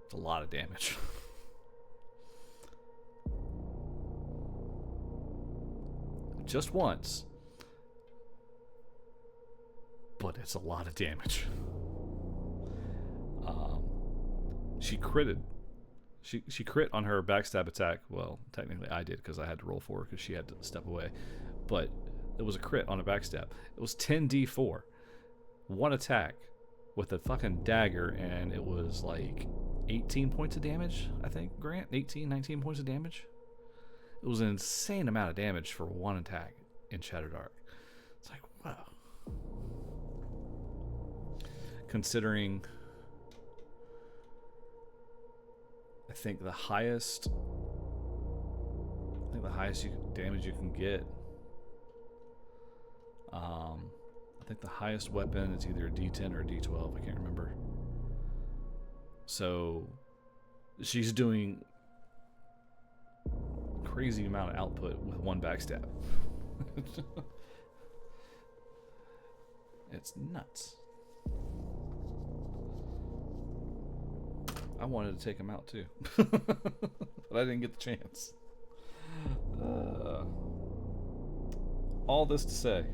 It's a lot of damage. Just once, but it's a lot of damage. She critted. She crit on her backstab attack. Well, technically I did because I had to roll 4 because she had to step away. But it was a crit on a backstab. It was 10d4. One attack with a fucking dagger, and it was like 18 points of damage, I think, Grant? 18, 19 points of damage? It was an insane amount of damage for one attack in Shadowdark. It's like, wow. Considering, I think the highest damage you can get, I think the highest weapon is either a D10 or a D12. I can't remember. So she's doing crazy amount of output with one backstab. It's nuts. I wanted to take him out too, but I didn't get the chance. All this to say,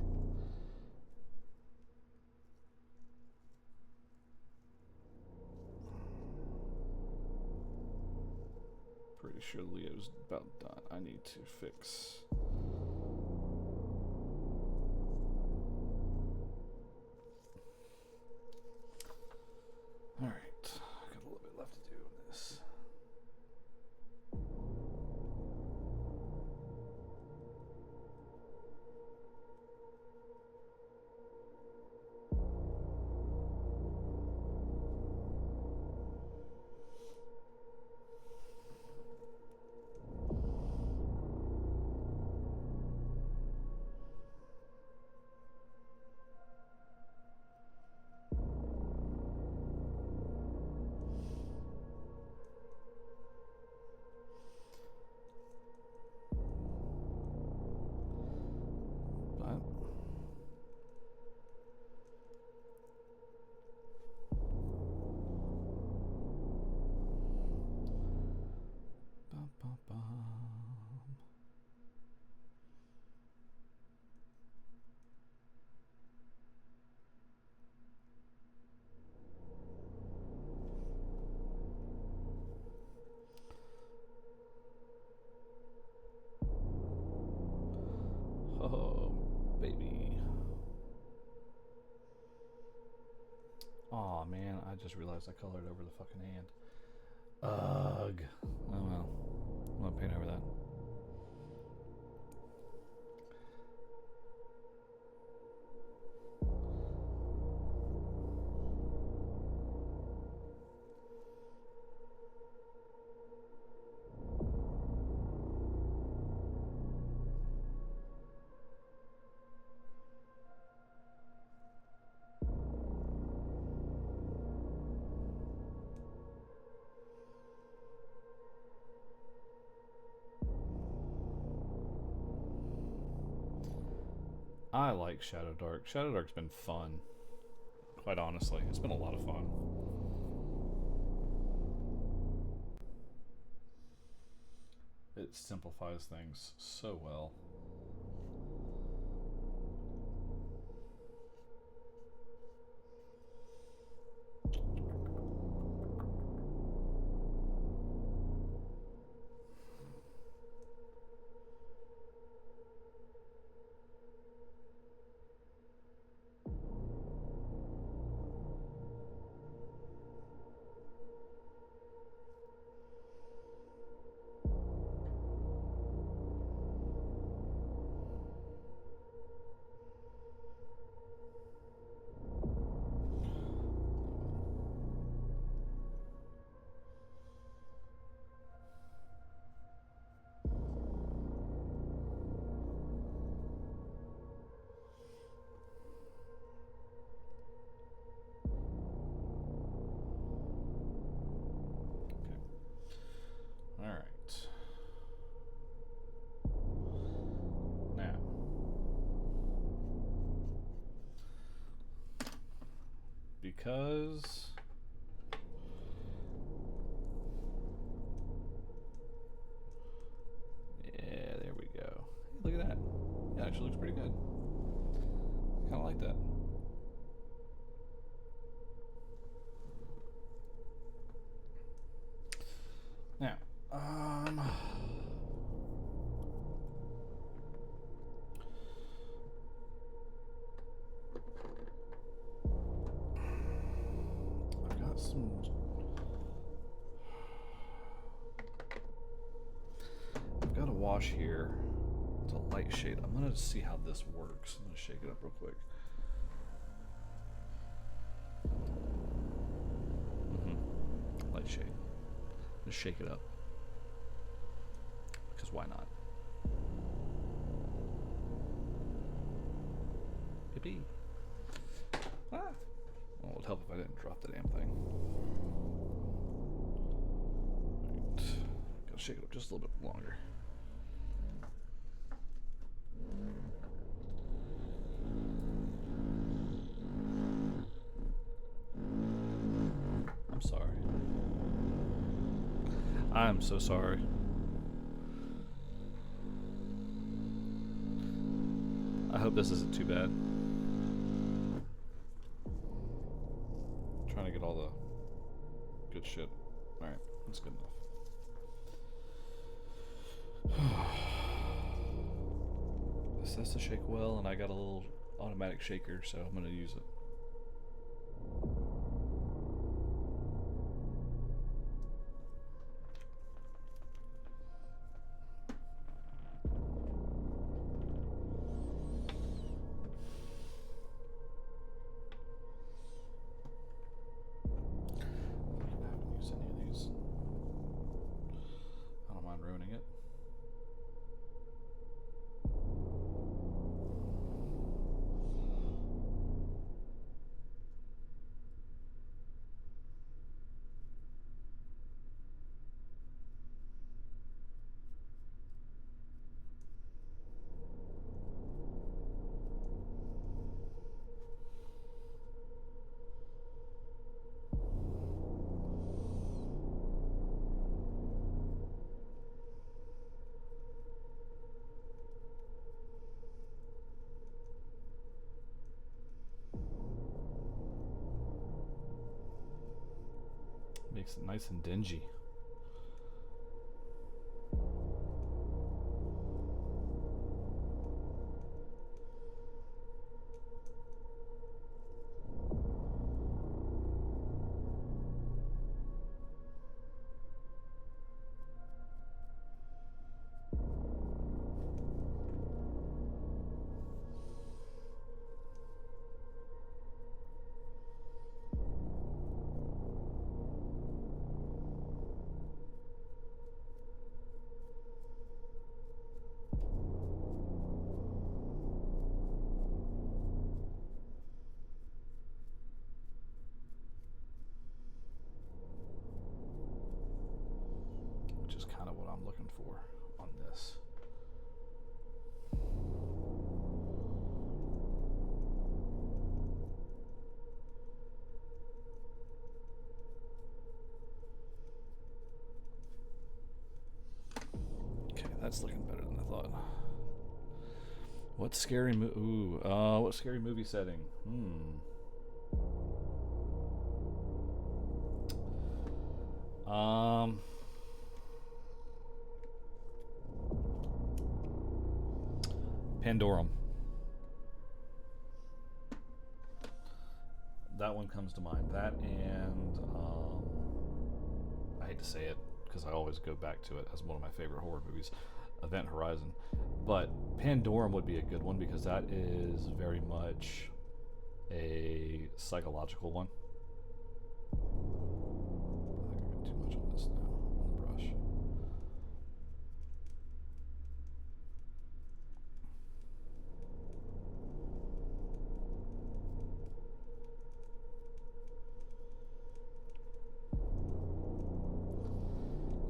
pretty sure Leo's about done. I need to fix. All right, got a little bit left to do on this. Oh, baby. Aw, man, I just realized I colored over the fucking hand. Ugh. Oh well. I'm gonna paint over that. I like Shadow Dark. Shadow Dark's been fun. Quite honestly, it's been a lot of fun. It simplifies things so well. Because yeah, there we go. Look at that. It actually looks pretty good. Kind of like that. Now, I've got a wash here. It's a light shade. I'm gonna see how this works. I'm gonna shake it up real quick. Light shade. Just shake it up. Because why not? Yippee. Ah. Well, it would help if I didn't drop the damn thing. Right. Gotta shake it up just a little bit longer. I'm sorry. I'm so sorry. I hope this isn't too bad. Trying to get all the good shit. Alright, that's good enough. This has to shake well, and I got a little automatic shaker, so I'm going to use it. I haven't used any of these. I don't mind ruining it. Makes it nice and dingy. Which is kind of what I'm looking for on this. Okay, that's looking better than I thought. What scary what scary movie setting? Pandorum. That one comes to mind. That and I hate to say it because I always go back to it as one of my favorite horror movies, Event Horizon. But Pandorum would be a good one because that is very much a psychological one. I think I'm getting too much on this now, on the brush.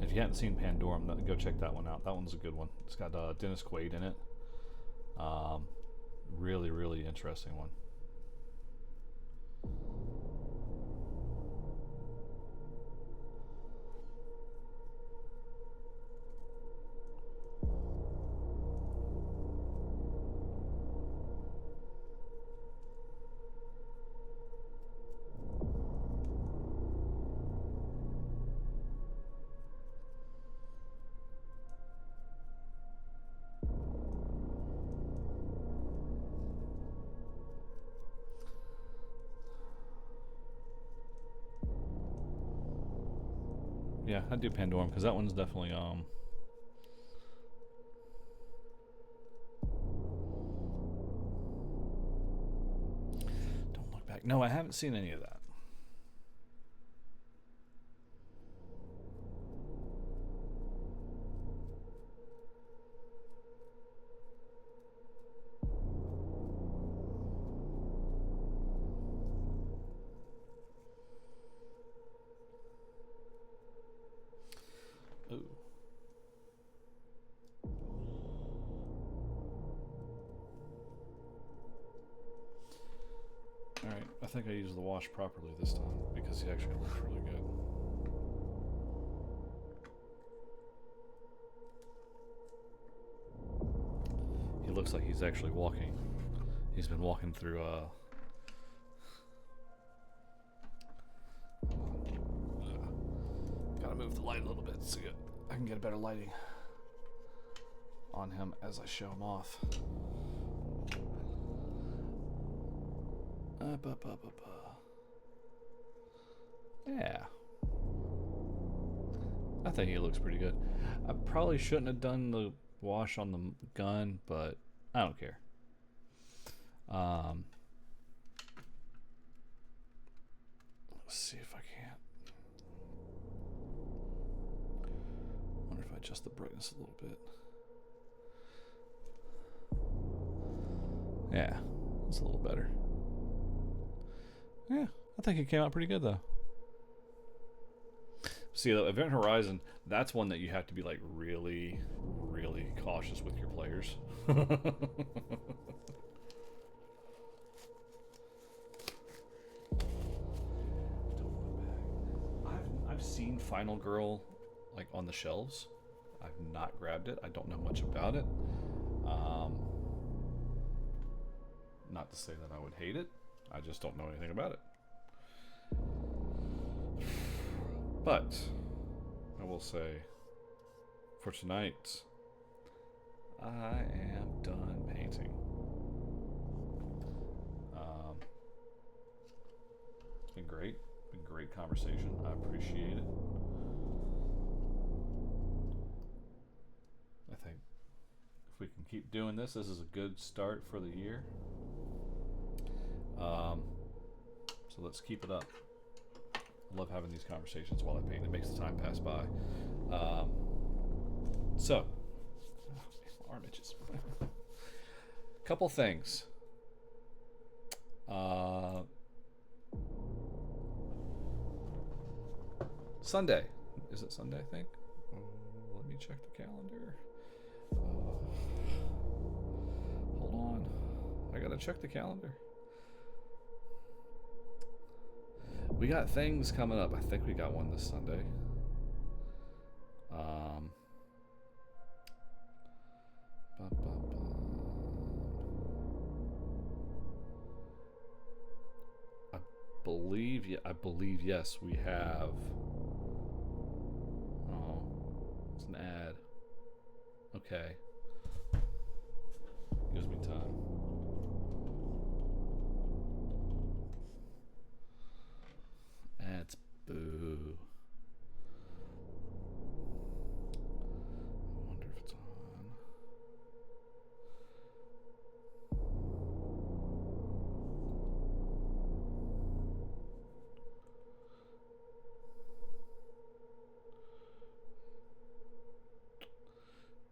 If you haven't seen Pandorum, go check that one out. That one's a good one. It's got Dennis Quaid in it. Really, really interesting one. Yeah, I'd do Pandorum because that one's definitely Don't Look Back. No, I haven't seen any of that. Ooh. Alright, I think I used the wash properly this time because he actually looks really good. He looks like he's actually walking. He's been walking through gotta move the light a little bit so I can get a better lighting. on him as I show him off. Yeah. I think he looks pretty good. I probably shouldn't have done the wash on the gun, but I don't care. Let's see if I can. Wonder if I adjust the brightness a little bit. Yeah, it's a little better. Yeah, I think it came out pretty good though. See, the Event Horizon, that's one that you have to be like really, really cautious with your players. I've seen Final Girl like on the shelves. I've not grabbed it. I don't know much about it. Not to say that I would hate it. I just don't know anything about it. But I will say, for tonight, I am done painting. It's been great. Been great conversation. I appreciate it. I think if we can keep doing this, this is a good start for the year. So let's keep it up. I love having these conversations while I paint. It makes the time pass by. Arm itches. Couple things. Sunday. Is it Sunday, I think? Let me check the calendar. Hold on. I gotta check the calendar. We got things coming up. I think we got one this Sunday. I believe yes, we have. Oh, it's an ad. Okay. Gives me time. That's boo. I wonder if it's on.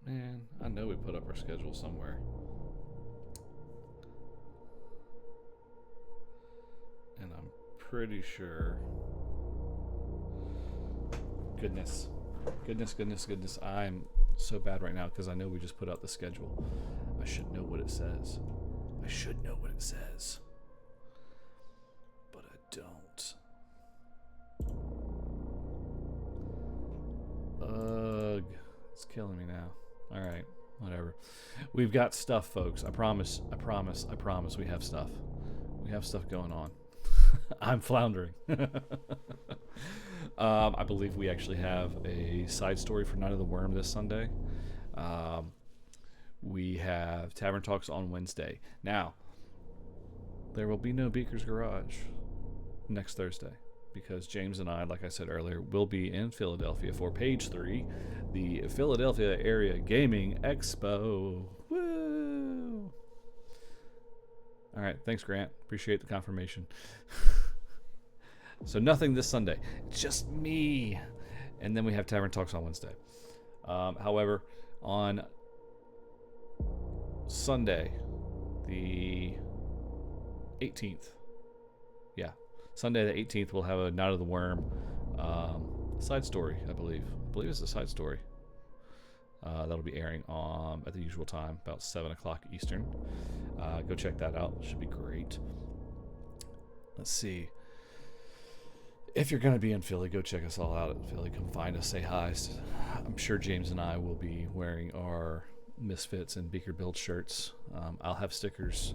Man, I know we put up our schedule somewhere. And I'm pretty sure. Goodness. I'm so bad right now because I know we just put out the schedule. I should know what it says. But I don't. Ugh. It's killing me now. Alright, whatever. We've got stuff, folks. I promise. We have stuff. We have stuff going on. I'm floundering. I believe we actually have a side story for Night of the Worm this Sunday. We have Tavern Talks on Wednesday. Now, there will be no Beaker's Garage next Thursday because James and I, like I said earlier, will be in Philadelphia for Page 3, the Philadelphia Area Gaming Expo. Woo! All right, thanks, Grant. Appreciate the confirmation. So nothing this Sunday. It's just me. And then we have Tavern Talks on Wednesday. However, on Sunday, the 18th. Yeah. Sunday the 18th, we'll have a Night of the Worm side story, I believe. I believe it's a side story. That'll be airing at the usual time, about 7 o'clock Eastern. Go check that out. Should be great. Let's see. If you're going to be in Philly, go check us all out at Philly. Come find us, say hi. I'm sure James and I will be wearing our Misfits and Beaker Build shirts. I'll have stickers.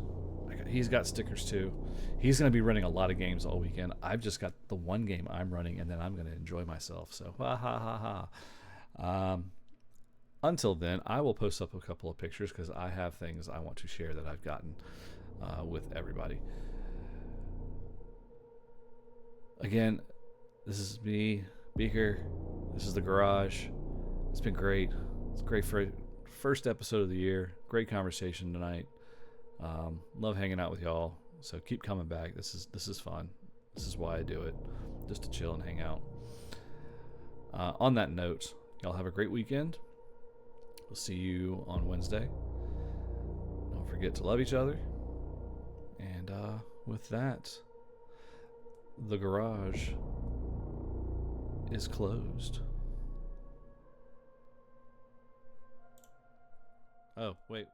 He's got stickers too. He's going to be running a lot of games all weekend. I've just got the one game I'm running, and then I'm going to enjoy myself. So, ha ha ha ha. until then, I will post up a couple of pictures because I have things I want to share that I've gotten with everybody. Again, this is me, Beaker. This is the garage. It's been great. It's great for first episode of the year. Great conversation tonight. Love hanging out with y'all. So keep coming back. This is fun. This is why I do it, just to chill and hang out. On that note, y'all have a great weekend. We'll see you on Wednesday. Don't forget to love each other. And with that, the garage is closed. Oh, wait.